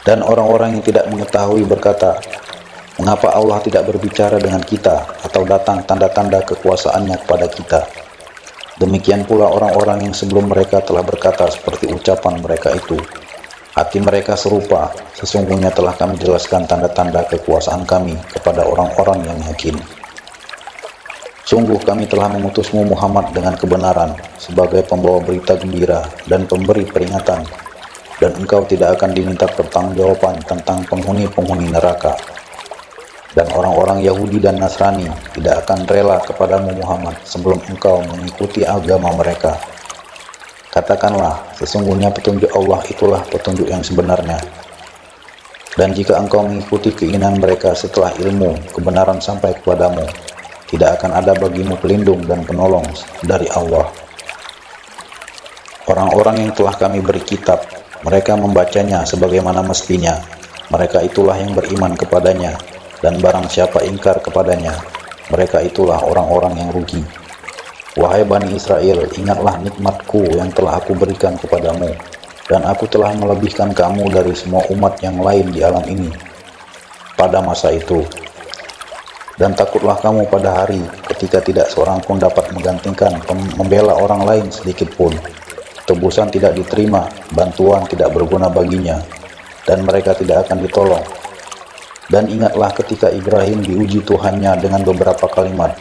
Dan orang-orang yang tidak mengetahui berkata, mengapa Allah tidak berbicara dengan kita atau datang tanda-tanda kekuasaannya kepada kita? Demikian pula orang-orang yang sebelum mereka telah berkata seperti ucapan mereka itu. Hati mereka serupa, sesungguhnya telah kami jelaskan tanda-tanda kekuasaan kami kepada orang-orang yang yakin. Sungguh kami telah mengutusmu Muhammad dengan kebenaran sebagai pembawa berita gembira dan pemberi peringatan, dan engkau tidak akan diminta pertanggungjawaban tentang penghuni-penghuni neraka. Dan orang-orang Yahudi dan Nasrani tidak akan rela kepadamu Muhammad sebelum engkau mengikuti agama mereka. Katakanlah, sesungguhnya petunjuk Allah itulah petunjuk yang sebenarnya. Dan jika engkau mengikuti keinginan mereka setelah ilmu kebenaran sampai kepadamu, tidak akan ada bagimu pelindung dan penolong dari Allah. Orang-orang yang telah kami beri kitab, mereka membacanya sebagaimana mestinya. Mereka itulah yang beriman kepadanya, dan barang siapa ingkar kepadanya, mereka itulah orang-orang yang rugi. Wahai Bani Israel, ingatlah nikmatku yang telah aku berikan kepadamu, dan aku telah melebihkan kamu dari semua umat yang lain di alam ini pada masa itu. Dan takutlah kamu pada hari ketika tidak seorang pun dapat menggantikan membela orang lain sedikit pun. Tebusan tidak diterima, bantuan tidak berguna baginya, dan mereka tidak akan ditolong. Dan ingatlah ketika Ibrahim diuji Tuhannya dengan beberapa kalimat,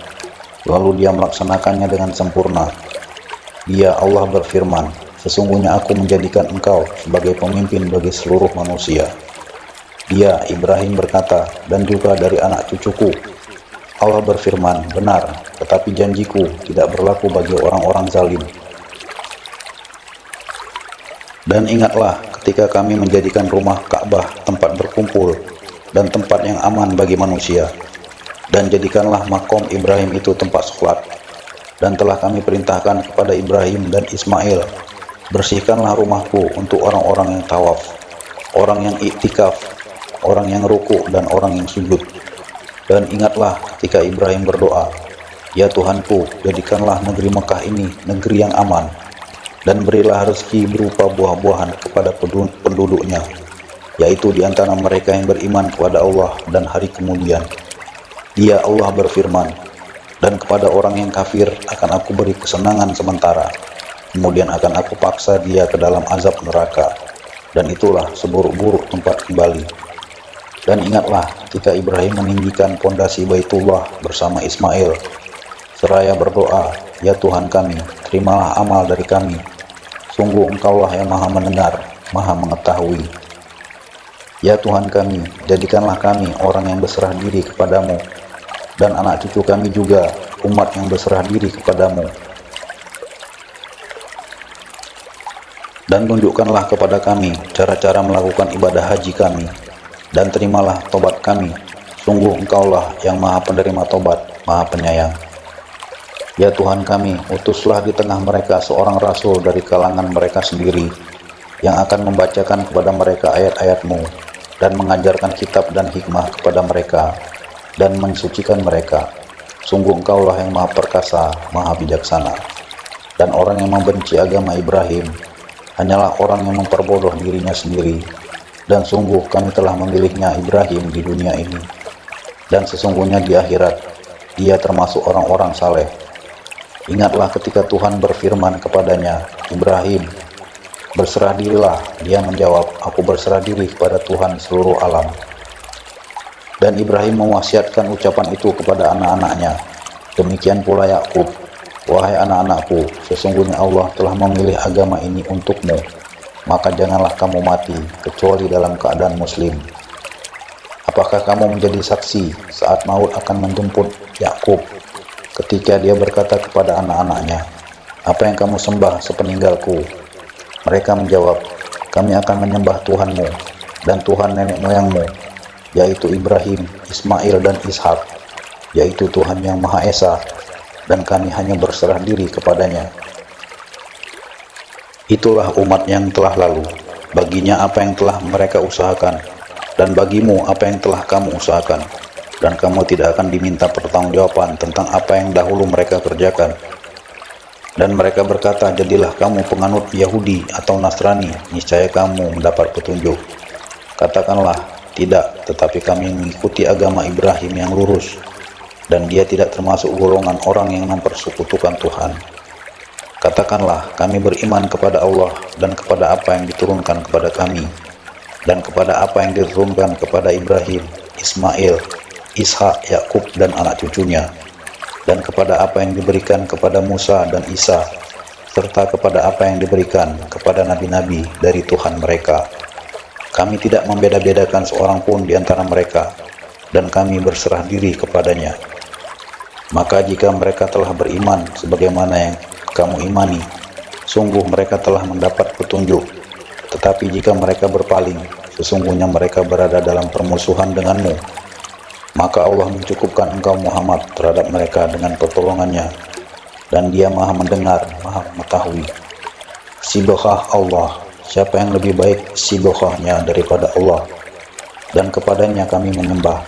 lalu dia melaksanakannya dengan sempurna. Dia Allah berfirman, sesungguhnya aku menjadikan engkau sebagai pemimpin bagi seluruh manusia. Dia Ibrahim berkata, dan juga dari anak cucuku. Allah berfirman, benar, tetapi janjiku tidak berlaku bagi orang-orang zalim. Dan ingatlah ketika kami menjadikan rumah Ka'bah tempat berkumpul dan tempat yang aman bagi manusia. Dan jadikanlah makom Ibrahim itu tempat sholat. Dan telah kami perintahkan kepada Ibrahim dan Ismail, bersihkanlah rumahku untuk orang-orang yang tawaf, orang yang iktikaf, orang yang ruku, dan orang yang sujud. Dan ingatlah ketika Ibrahim berdoa, ya Tuhanku, jadikanlah negeri Mekah ini negeri yang aman, dan berilah rezeki berupa buah-buahan kepada penduduknya, yaitu di antara mereka yang beriman kepada Allah dan hari kemudian. Dia Allah berfirman, dan kepada orang yang kafir akan aku beri kesenangan sementara, kemudian akan aku paksa dia ke dalam azab neraka, dan itulah seburuk-buruk tempat kembali. Dan ingatlah ketika Ibrahim meninggikan pondasi Baitullah bersama Ismail, seraya berdoa, "Ya Tuhan kami, terimalah amal dari kami. Sungguh Engkaulah yang Maha Mendengar, Maha Mengetahui. Ya Tuhan kami, jadikanlah kami orang yang berserah diri kepadamu, dan anak cucu kami juga umat yang berserah diri kepadamu. Dan tunjukkanlah kepada kami cara-cara melakukan ibadah haji kami, dan terimalah tobat kami. Sungguh Engkaulah yang Maha Penerima Tobat, Maha Penyayang. Ya Tuhan kami, utuslah di tengah mereka seorang rasul dari kalangan mereka sendiri, yang akan membacakan kepada mereka ayat-ayat-Mu, dan mengajarkan kitab dan hikmah kepada mereka, dan mensucikan mereka. Sungguh Engkaulah yang Maha Perkasa, Maha Bijaksana." Dan orang yang membenci agama Ibrahim hanyalah orang yang memperbodoh dirinya sendiri. Dan sungguh kami telah memilihnya Ibrahim di dunia ini, dan sesungguhnya di akhirat dia termasuk orang-orang saleh. Ingatlah ketika Tuhan berfirman kepadanya, "Ibrahim, berserah dirilah." Dia menjawab, "Aku berserah diri kepada Tuhan seluruh alam." Dan Ibrahim mewasiatkan ucapan itu kepada anak-anaknya. Demikian pula Yakub, "Wahai anak-anakku, sesungguhnya Allah telah memilih agama ini untukmu, maka janganlah kamu mati kecuali dalam keadaan muslim." Apakah kamu menjadi saksi saat maut akan menjemput Yakub ketika dia berkata kepada anak-anaknya, "Apa yang kamu sembah sepeninggalku?" Mereka menjawab, "Kami akan menyembah Tuhanmu dan Tuhan nenek moyangmu, yaitu Ibrahim, Ismail, dan Ishak, yaitu Tuhan yang Maha Esa, dan kami hanya berserah diri kepadanya." Itulah umat yang telah lalu, baginya apa yang telah mereka usahakan, dan bagimu apa yang telah kamu usahakan, dan kamu tidak akan diminta pertanggungjawaban tentang apa yang dahulu mereka kerjakan. Dan mereka berkata, "Jadilah kamu penganut Yahudi atau Nasrani, niscaya kamu mendapat petunjuk." Katakanlah, "Tidak, tetapi kami mengikuti agama Ibrahim yang lurus, dan dia tidak termasuk golongan orang yang mempersekutukan Tuhan." Katakanlah, "Kami beriman kepada Allah dan kepada apa yang diturunkan kepada kami, dan kepada apa yang diturunkan kepada Ibrahim, Ismail, Ishak, Yakub, dan anak cucunya, dan kepada apa yang diberikan kepada Musa dan Isa, serta kepada apa yang diberikan kepada nabi-nabi dari Tuhan mereka. Kami tidak membeda-bedakan seorang pun di antara mereka, dan kami berserah diri kepadanya. Maka jika mereka telah beriman sebagaimana yang kamu imani, sungguh mereka telah mendapat petunjuk. Tetapi jika mereka berpaling, sesungguhnya mereka berada dalam permusuhan denganmu. Maka Allah mencukupkan engkau Muhammad terhadap mereka dengan pertolongannya, dan dia Maha Mendengar, Maha Mengetahui. Sibghah Allah, siapa yang lebih baik sibghahnya daripada Allah, dan kepadanya kami menyembah.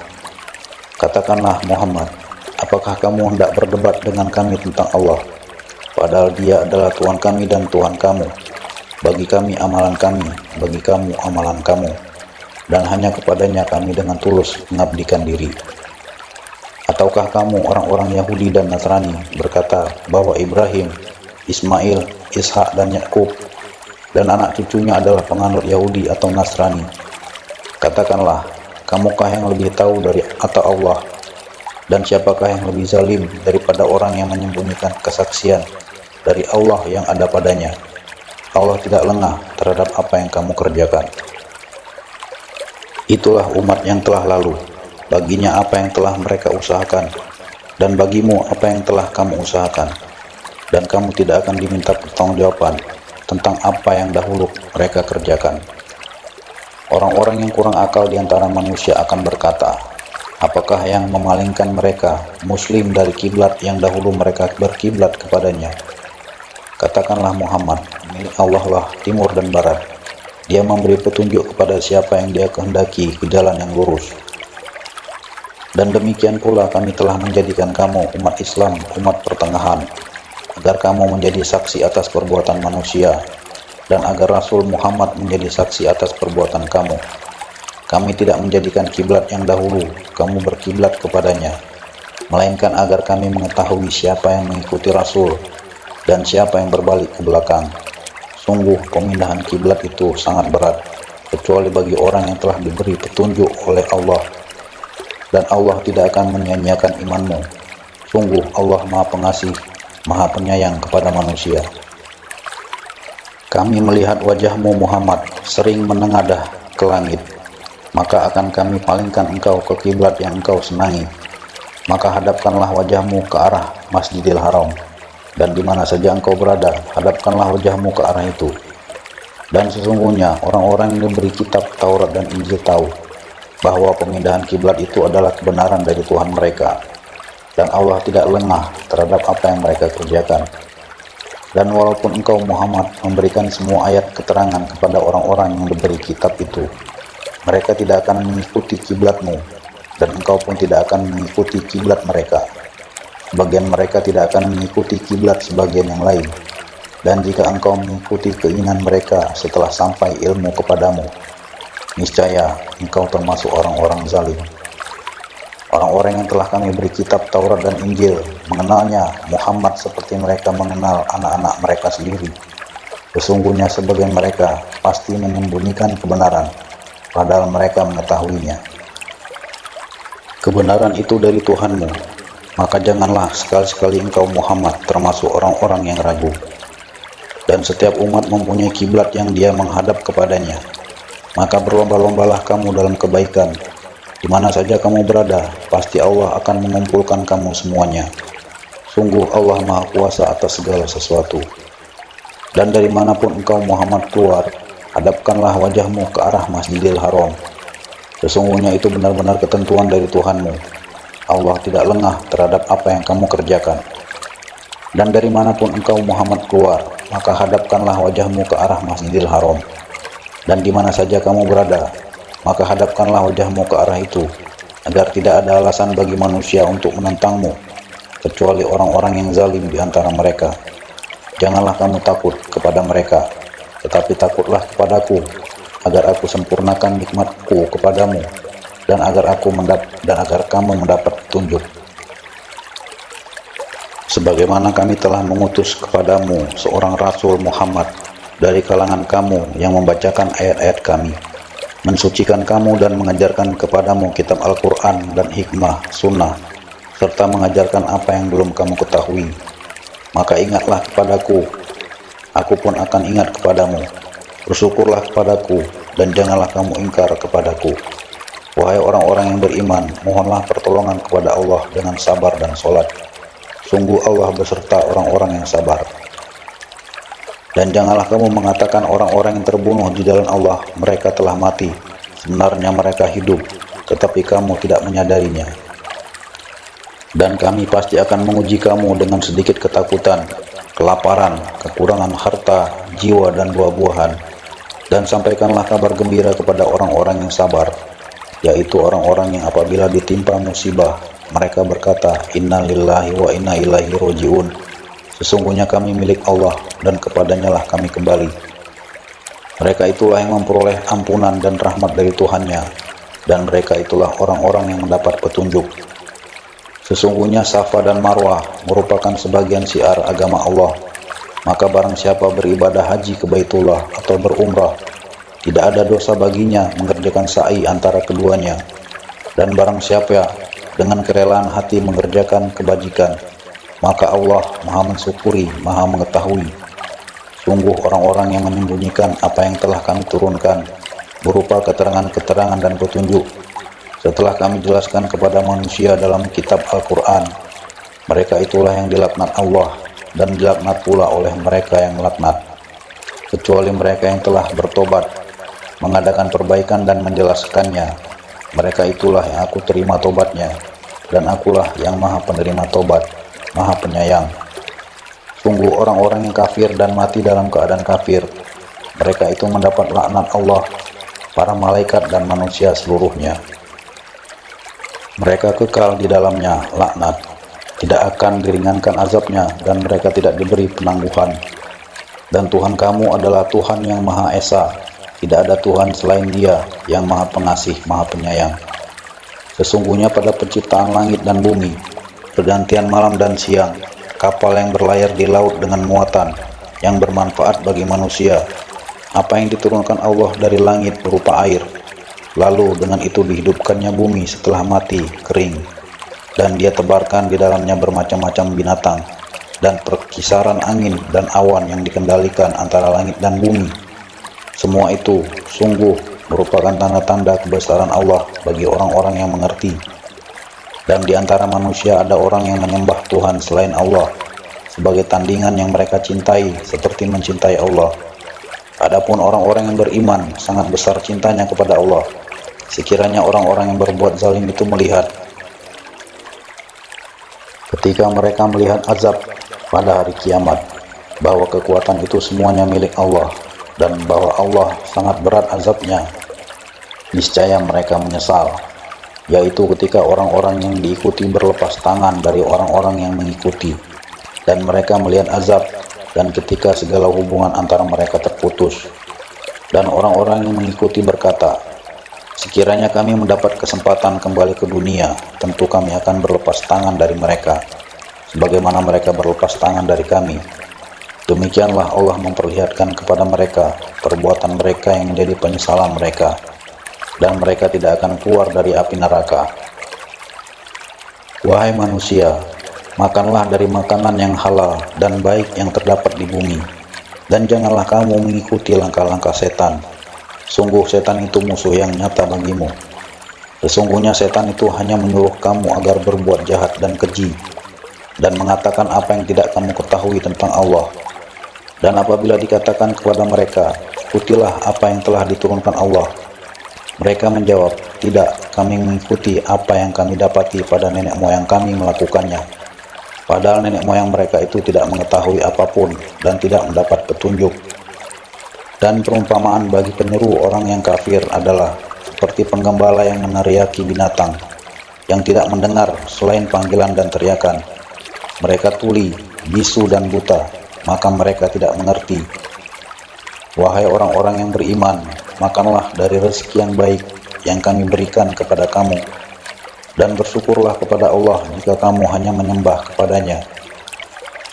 Katakanlah Muhammad, apakah kamu hendak berdebat dengan kami tentang Allah, padahal dia adalah Tuhan kami dan Tuhan kamu. Bagi kami amalan kami, bagi kamu amalan kamu, dan hanya kepadanya kami dengan tulus mengabdikan diri. Ataukah kamu orang-orang Yahudi dan Nasrani berkata bahwa Ibrahim, Ismail, Ishak, dan Yakub dan anak cucunya adalah penganut Yahudi atau Nasrani? Katakanlah, kamukah yang lebih tahu dari atau Allah? Dan siapakah yang lebih zalim daripada orang yang menyembunyikan kesaksian dari Allah yang ada padanya? Allah tidak lengah terhadap apa yang kamu kerjakan. Itulah umat yang telah lalu, baginya apa yang telah mereka usahakan, dan bagimu apa yang telah kamu usahakan, dan kamu tidak akan diminta pertanggungjawaban tentang apa yang dahulu mereka kerjakan. Orang-orang yang kurang akal di antara manusia akan berkata, apakah yang memalingkan mereka muslim dari kiblat yang dahulu mereka berkiblat kepadanya? Katakanlah Muhammad, milik Allah lah timur dan barat. Dia memberi petunjuk kepada siapa yang dia kehendaki ke jalan yang lurus. Dan demikian pula kami telah menjadikan kamu umat Islam, umat pertengahan, agar kamu menjadi saksi atas perbuatan manusia, dan agar Rasul Muhammad menjadi saksi atas perbuatan kamu. Kami tidak menjadikan kiblat yang dahulu kamu berkiblat kepadanya, melainkan agar kami mengetahui siapa yang mengikuti Rasul dan siapa yang berbalik ke belakang. Sungguh pemindahan kiblat itu sangat berat, kecuali bagi orang yang telah diberi petunjuk oleh Allah, dan Allah tidak akan menyia-nyiakan imanmu. Sungguh Allah Maha Pengasih, Maha Penyayang kepada manusia. Kami melihat wajahmu Muhammad sering menengadah ke langit, maka akan kami palingkan engkau ke kiblat yang engkau senangi. Maka hadapkanlah wajahmu ke arah Masjidil Haram, dan di mana saja engkau berada, hadapkanlah wajahmu ke arah itu. Dan sesungguhnya orang-orang yang diberi kitab Taurat dan Injil tahu bahwa pemindahan kiblat itu adalah kebenaran dari Tuhan mereka, dan Allah tidak lengah terhadap apa yang mereka kerjakan. Dan walaupun engkau Muhammad memberikan semua ayat keterangan kepada orang-orang yang diberi kitab itu, mereka tidak akan mengikuti kiblatmu, dan engkau pun tidak akan mengikuti kiblat mereka. Sebagian mereka tidak akan mengikuti kiblat sebagian yang lain, dan jika engkau mengikuti keinginan mereka setelah sampai ilmu kepadamu, niscaya engkau termasuk orang-orang zalim. Orang-orang yang telah kami beri kitab Taurat dan Injil mengenalnya Muhammad seperti mereka mengenal anak-anak mereka sendiri. Sesungguhnya sebagian mereka pasti menyembunyikan kebenaran, padahal mereka mengetahuinya. Kebenaran itu dari Tuhanmu, maka janganlah sekali-sekali engkau Muhammad termasuk orang-orang yang ragu. Dan setiap umat mempunyai kiblat yang dia menghadap kepadanya, maka berlomba-lombalah kamu dalam kebaikan. Di mana saja kamu berada, pasti Allah akan mengumpulkan kamu semuanya. Sungguh Allah Maha Kuasa atas segala sesuatu. Dan dari manapun engkau Muhammad keluar, hadapkanlah wajahmu ke arah Masjidil Haram. Sesungguhnya itu benar-benar ketentuan dari Tuhanmu. Allah tidak lengah terhadap apa yang kamu kerjakan. Dan dari manapun engkau Muhammad keluar, maka hadapkanlah wajahmu ke arah Masjidil Haram. Dan di mana saja kamu berada, maka hadapkanlah wajahmu ke arah itu, agar tidak ada alasan bagi manusia untuk menentangmu, kecuali orang-orang yang zalim di antara mereka. Janganlah kamu takut kepada mereka, tetapi takutlah kepadaku, agar aku sempurnakan nikmatku kepadamu, dan agar kamu mendapat petunjuk. Sebagaimana kami telah mengutus kepadamu seorang Rasul Muhammad dari kalangan kamu yang membacakan ayat-ayat kami, mensucikan kamu dan mengajarkan kepadamu kitab Al-Quran dan hikmah, sunnah, serta mengajarkan apa yang belum kamu ketahui. Maka ingatlah kepadaku, aku pun akan ingat kepadamu. Bersyukurlah kepadaku, dan janganlah kamu ingkar kepadaku. Wahai orang-orang yang beriman, mohonlah pertolongan kepada Allah dengan sabar dan sholat. Sungguh Allah beserta orang-orang yang sabar. Dan janganlah kamu mengatakan orang-orang yang terbunuh di jalan Allah, mereka telah mati. Sebenarnya mereka hidup, tetapi kamu tidak menyadarinya. Dan kami pasti akan menguji kamu dengan sedikit ketakutan, kelaparan, kekurangan harta, jiwa, dan buah-buahan. Dan sampaikanlah kabar gembira kepada orang-orang yang sabar, yaitu orang-orang yang apabila ditimpa musibah, mereka berkata, Inna lillahi wa inna ilaihi roji'un. Sesungguhnya kami milik Allah, dan kepadanya lah kami kembali. Mereka itulah yang memperoleh ampunan dan rahmat dari Tuhannya, dan mereka itulah orang-orang yang mendapat petunjuk. Sesungguhnya Safa dan Marwah merupakan sebagian syiar agama Allah. Maka barang siapa beribadah haji ke Baitullah atau berumrah, tidak ada dosa baginya mengerjakan sa'i antara keduanya. Dan barang siapa dengan kerelaan hati mengerjakan kebajikan, maka Allah Maha mensyukuri, Maha mengetahui. Sungguh orang-orang yang menyembunyikan apa yang telah kami turunkan berupa keterangan-keterangan dan petunjuk setelah kami jelaskan kepada manusia dalam kitab Al-Quran, mereka itulah yang dilaknat Allah, dan dilaknat pula oleh mereka yang melaknat, kecuali mereka yang telah bertobat, mengadakan perbaikan dan menjelaskannya. Mereka itulah yang aku terima tobatnya, dan akulah yang Maha penerima tobat, Maha penyayang. Sungguh orang-orang yang kafir dan mati dalam keadaan kafir, mereka itu mendapat laknat Allah, para malaikat dan manusia seluruhnya. Mereka kekal di dalamnya laknat, tidak akan diringankan azabnya, dan mereka tidak diberi penangguhan. Dan Tuhan kamu adalah Tuhan yang Maha Esa, tidak ada Tuhan selain Dia yang Maha Pengasih, Maha Penyayang. Sesungguhnya pada penciptaan langit dan bumi, pergantian malam dan siang, kapal yang berlayar di laut dengan muatan yang bermanfaat bagi manusia, apa yang diturunkan Allah dari langit berupa air, lalu dengan itu dihidupkannya bumi setelah mati, kering, dan dia tebarkan di dalamnya bermacam-macam binatang, dan perkisaran angin dan awan yang dikendalikan antara langit dan bumi. Semua itu sungguh merupakan tanda-tanda kebesaran Allah bagi orang-orang yang mengerti. Dan di antara manusia ada orang yang menyembah Tuhan selain Allah sebagai tandingan yang mereka cintai seperti mencintai Allah. Adapun orang-orang yang beriman sangat besar cintanya kepada Allah. Sekiranya orang-orang yang berbuat zalim itu melihat, ketika mereka melihat azab pada hari kiamat, bahwa kekuatan itu semuanya milik Allah, dan bahwa Allah sangat berat azabnya, niscaya mereka menyesal, yaitu ketika orang-orang yang diikuti berlepas tangan dari orang-orang yang mengikuti, dan mereka melihat azab, dan ketika segala hubungan antara mereka terputus, dan orang-orang yang mengikuti berkata, sekiranya kami mendapat kesempatan kembali ke dunia, tentu kami akan berlepas tangan dari mereka, sebagaimana mereka berlepas tangan dari kami. Demikianlah Allah memperlihatkan kepada mereka perbuatan mereka yang menjadi penyesalan mereka, dan mereka tidak akan keluar dari api neraka. Wahai manusia, makanlah dari makanan yang halal dan baik yang terdapat di bumi, dan janganlah kamu mengikuti langkah-langkah setan. Sungguh setan itu musuh yang nyata bagimu. Sesungguhnya setan itu hanya menyuruh kamu agar berbuat jahat dan keji, dan mengatakan apa yang tidak kamu ketahui tentang Allah. Dan apabila dikatakan kepada mereka, ikutilah apa yang telah diturunkan Allah, mereka menjawab, tidak, kami mengikuti apa yang kami dapati pada nenek moyang kami melakukannya. Padahal nenek moyang mereka itu tidak mengetahui apapun dan tidak mendapat petunjuk. Dan perumpamaan bagi penyeru orang yang kafir adalah seperti penggembala yang meneriaki binatang, yang tidak mendengar selain panggilan dan teriakan. Mereka tuli, bisu dan buta, maka mereka tidak mengerti. Wahai orang-orang yang beriman, makanlah dari rezeki yang baik yang kami berikan kepada kamu, dan bersyukurlah kepada Allah jika kamu hanya menyembah kepadanya.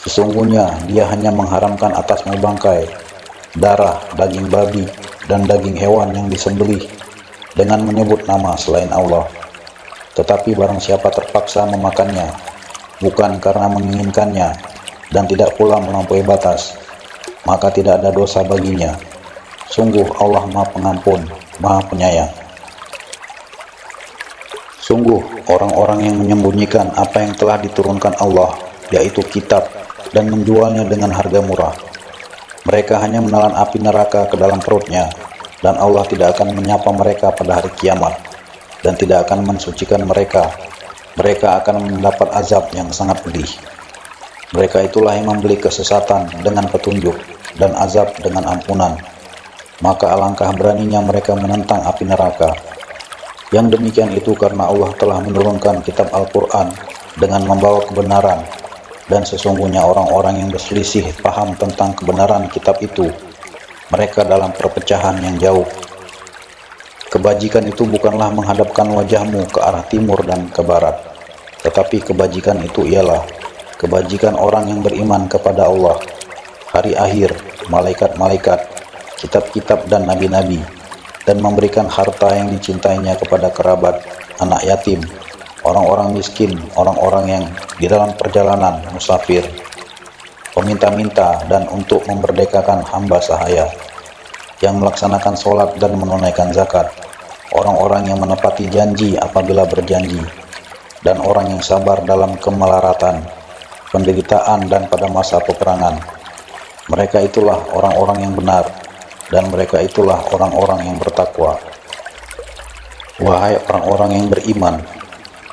Sesungguhnya dia hanya mengharamkan atasmu bangkai, darah, daging babi, dan daging hewan yang disembelih dengan menyebut nama selain Allah. Tetapi barang siapa terpaksa memakannya, bukan karena menginginkannya, dan tidak pula melampaui batas, maka tidak ada dosa baginya. Sungguh Allah Maha Pengampun, Maha Penyayang. Sungguh orang-orang yang menyembunyikan apa yang telah diturunkan Allah, yaitu kitab, dan menjualnya dengan harga murah. Mereka hanya menelan api neraka ke dalam perutnya, dan Allah tidak akan menyapa mereka pada hari kiamat, dan tidak akan mensucikan mereka. Mereka akan mendapat azab yang sangat pedih. Mereka itulah yang membeli kesesatan dengan petunjuk, dan azab dengan ampunan. Maka alangkah beraninya mereka menentang api neraka. Yang demikian itu karena Allah telah menurunkan kitab Al-Quran dengan membawa kebenaran, dan sesungguhnya orang-orang yang berselisih paham tentang kebenaran kitab itu, mereka dalam perpecahan yang jauh. Kebajikan itu bukanlah menghadapkan wajahmu ke arah timur dan ke barat, tetapi kebajikan itu ialah kebajikan orang yang beriman kepada Allah, hari akhir, malaikat-malaikat, kitab-kitab dan nabi-nabi, dan memberikan harta yang dicintainya kepada kerabat, anak yatim, orang-orang miskin, orang-orang yang di dalam perjalanan musafir, peminta-minta, dan untuk memerdekakan hamba sahaya, yang melaksanakan sholat dan menunaikan zakat, orang-orang yang menepati janji apabila berjanji, dan orang yang sabar dalam kemelaratan, penderitaan, dan pada masa peperangan. Mereka itulah orang-orang yang benar, dan mereka itulah orang-orang yang bertakwa. Wahai orang-orang yang beriman,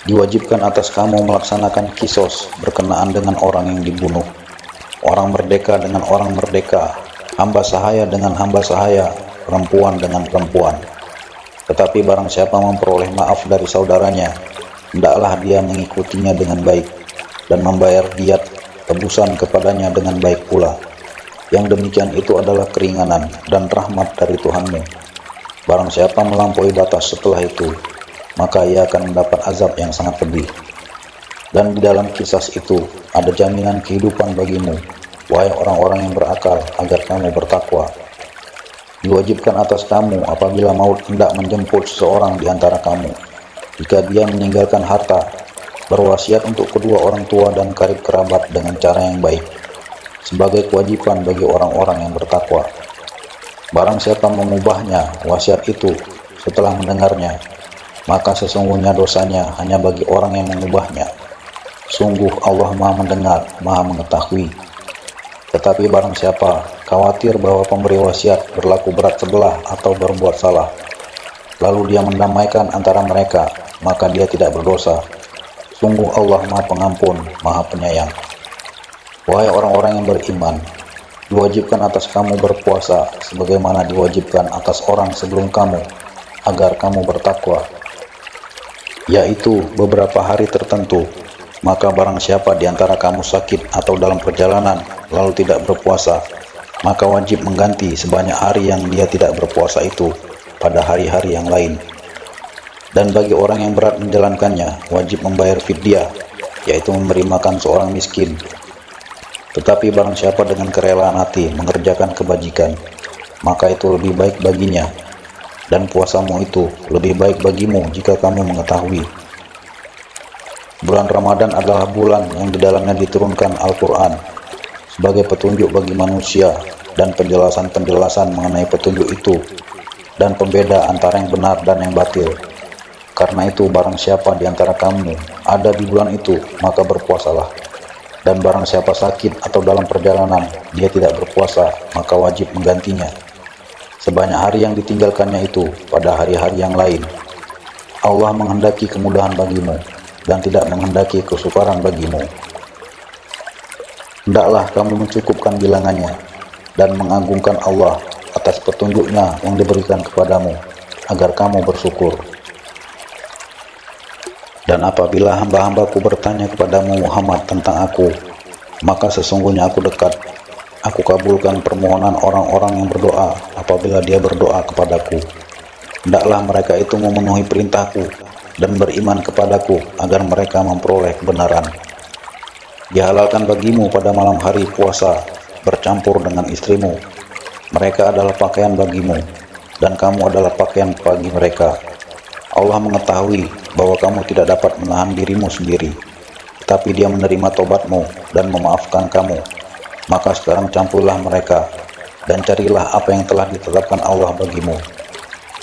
diwajibkan atas kamu melaksanakan kisos berkenaan dengan orang yang dibunuh, orang merdeka dengan orang merdeka, hamba sahaya dengan hamba sahaya, perempuan dengan perempuan. Tetapi barang siapa memperoleh maaf dari saudaranya, hendaklah dia mengikutinya dengan baik, dan membayar diat tebusan kepadanya dengan baik pula. Yang demikian itu adalah keringanan dan rahmat dari Tuhanmu. Barang siapa melampaui batas setelah itu, maka ia akan mendapat azab yang sangat pedih. Dan di dalam kisah itu ada jaminan kehidupan bagimu, wahai orang-orang yang berakal, agar kamu bertakwa. Diwajibkan atas kamu apabila maut hendak menjemput seseorang di antara kamu, jika dia meninggalkan harta, berwasiat untuk kedua orang tua dan karib kerabat dengan cara yang baik, sebagai kewajiban bagi orang-orang yang bertakwa. Barang siapa mengubahnya wasiat itu setelah mendengarnya, maka sesungguhnya dosanya hanya bagi orang yang mengubahnya. Sungguh Allah Maha mendengar, Maha mengetahui. Tetapi barang siapa khawatir bahwa pemberi wasiat berlaku berat sebelah atau berbuat salah, lalu dia mendamaikan antara mereka, maka dia tidak berdosa. Sungguh Allah Maha Pengampun, Maha Penyayang. Wahai orang-orang yang beriman, diwajibkan atas kamu berpuasa sebagaimana diwajibkan atas orang sebelum kamu, agar kamu bertakwa, yaitu beberapa hari tertentu. Maka barang siapa di antara kamu sakit atau dalam perjalanan lalu tidak berpuasa, maka wajib mengganti sebanyak hari yang dia tidak berpuasa itu pada hari-hari yang lain. Dan bagi orang yang berat menjalankannya, wajib membayar fidyah, yaitu memberi makan seorang miskin. Tetapi barang siapa dengan kerelaan hati mengerjakan kebajikan, maka itu lebih baik baginya, dan puasamu itu lebih baik bagimu jika kamu mengetahui. Bulan Ramadan adalah bulan yang di dalamnya diturunkan Al-Quran sebagai petunjuk bagi manusia dan penjelasan-penjelasan mengenai petunjuk itu dan pembeda antara yang benar dan yang batil. Karena itu barang siapa di antara kamu ada di bulan itu, maka berpuasalah. Dan barang siapa sakit atau dalam perjalanan dia tidak berpuasa, maka wajib menggantinya sebanyak hari yang ditinggalkannya itu pada hari-hari yang lain. Allah menghendaki kemudahan bagimu dan tidak menghendaki kesukaran bagimu. Hendaklah kamu mencukupkan bilangannya dan mengagungkan Allah atas petunjuknya yang diberikan kepadamu, agar kamu bersyukur. Dan apabila hamba-hambaku bertanya kepadamu Muhammad tentang aku, maka sesungguhnya aku dekat. Aku kabulkan permohonan orang-orang yang berdoa apabila dia berdoa kepadaku. Hendaklah mereka itu memenuhi perintahku dan beriman kepadaku agar mereka memperoleh kebenaran. Dihalalkan bagimu pada malam hari puasa bercampur dengan istrimu. Mereka adalah pakaian bagimu dan kamu adalah pakaian bagi mereka. Allah mengetahui bahwa kamu tidak dapat menahan dirimu sendiri, tetapi Dia menerima tobatmu dan memaafkan kamu. Maka sekarang campurlah mereka dan carilah apa yang telah ditetapkan Allah bagimu.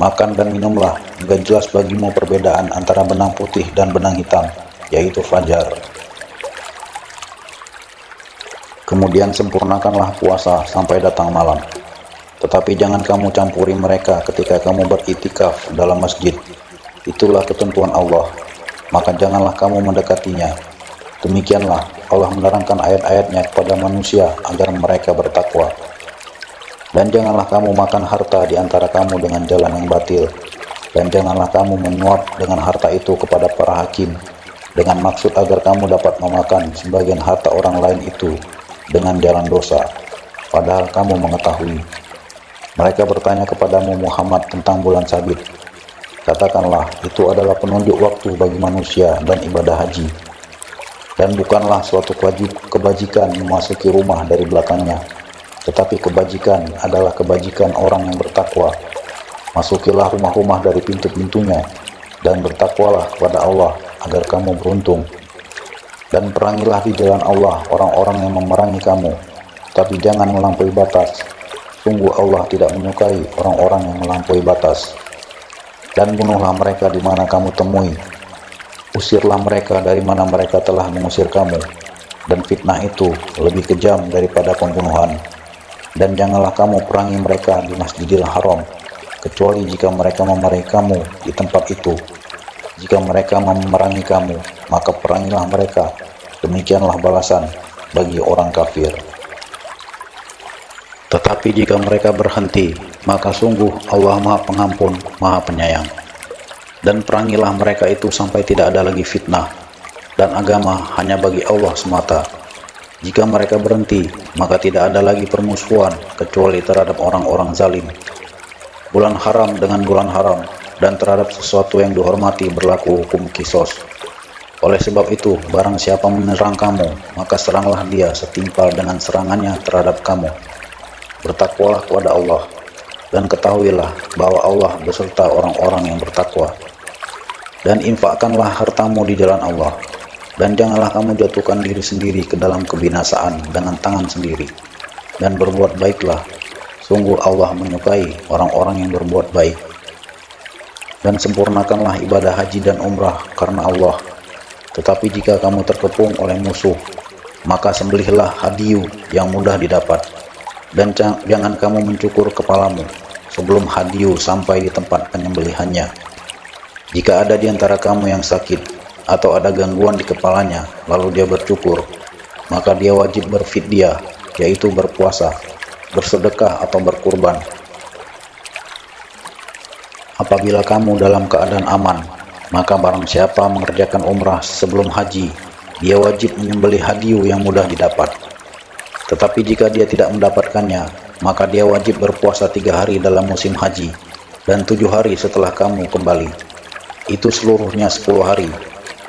Makan dan minumlah, hingga jelas bagimu perbedaan antara benang putih dan benang hitam, yaitu fajar. Kemudian sempurnakanlah puasa sampai datang malam. Tetapi jangan kamu campuri mereka ketika kamu beriktikaf dalam masjid. Itulah ketentuan Allah, maka janganlah kamu mendekatinya. Demikianlah Allah menerangkan ayat-ayatnya kepada manusia agar mereka bertakwa. Dan janganlah kamu makan harta di antara kamu dengan jalan yang batil, dan janganlah kamu menyuap dengan harta itu kepada para hakim, dengan maksud agar kamu dapat memakan sebagian harta orang lain itu dengan jalan dosa, padahal kamu mengetahui. Mereka bertanya kepadamu Muhammad tentang bulan sabit. Katakanlah, itu adalah penunjuk waktu bagi manusia dan ibadah haji. Dan bukanlah suatu kebajikan memasuki rumah dari belakangnya, tetapi kebajikan adalah kebajikan orang yang bertakwa. Masukilah rumah-rumah dari pintu-pintunya, dan bertakwalah kepada Allah agar kamu beruntung. Dan perangilah di jalan Allah orang-orang yang memerangi kamu, tapi jangan melampaui batas. Sungguh Allah tidak menyukai orang-orang yang melampaui batas. Dan bunuhlah mereka di mana kamu temui. Usirlah mereka dari mana mereka telah mengusir kamu. Dan fitnah itu lebih kejam daripada pembunuhan. Dan janganlah kamu perangi mereka di Masjidil Haram, kecuali jika mereka memerangi kamu di tempat itu. Jika mereka memerangi kamu, maka perangilah mereka. Demikianlah balasan bagi orang kafir. Tetapi jika mereka berhenti, maka sungguh Allah Maha Pengampun, Maha Penyayang. Dan perangilah mereka itu sampai tidak ada lagi fitnah, dan agama hanya bagi Allah semata. Jika mereka berhenti, maka tidak ada lagi permusuhan kecuali terhadap orang-orang zalim. Bulan haram dengan bulan haram, dan terhadap sesuatu yang dihormati berlaku hukum kisos. Oleh sebab itu, barang siapa menyerang kamu, maka seranglah dia setimpal dengan serangannya terhadap kamu. Bertakwalah kepada Allah. dan ketahuilah bahwa Allah beserta orang-orang yang bertakwa. Dan infakkanlah hartamu di jalan Allah, dan janganlah kamu jatuhkan diri sendiri ke dalam kebinasaan dengan tangan sendiri, dan berbuat baiklah, sungguh Allah menyukai orang-orang yang berbuat baik. Dan sempurnakanlah ibadah haji dan umrah karena Allah. Tetapi jika kamu terkepung oleh musuh, maka sembelihlah hadiyu yang mudah didapat, dan jangan kamu mencukur kepalamu sebelum hadiyu sampai di tempat penyembelihannya. Jika ada di antara kamu yang sakit atau ada gangguan di kepalanya lalu dia bercukur, maka dia wajib berfidyah, yaitu berpuasa, bersedekah atau berkurban. Apabila kamu dalam keadaan aman, maka barang siapa mengerjakan umrah sebelum haji, dia wajib menyembelih hadiyu yang mudah didapat. Tetapi jika dia tidak mendapatkannya, maka dia wajib berpuasa 3 hari dalam musim haji dan 7 hari setelah kamu kembali. Itu seluruhnya 10 hari.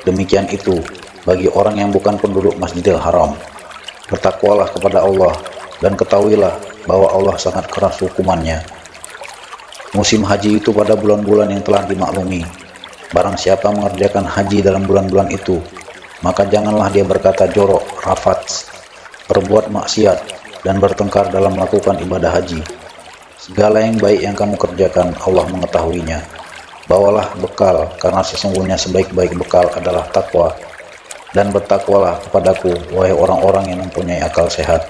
Demikian itu bagi orang yang bukan penduduk Masjidil Haram. Bertakwalah kepada Allah dan ketahuilah bahwa Allah sangat keras hukumannya. Musim haji itu pada bulan-bulan yang telah dimaklumi. Barang siapa mengerjakan haji dalam bulan-bulan itu, maka janganlah dia berkata jorok, rafats, berbuat maksiat, dan bertengkar dalam melakukan ibadah haji. Segala yang baik yang kamu kerjakan, Allah mengetahuinya. Bawalah bekal, karena sesungguhnya sebaik-baik bekal adalah takwa. Dan bertakwalah kepadaku, wahai orang-orang yang mempunyai akal sehat.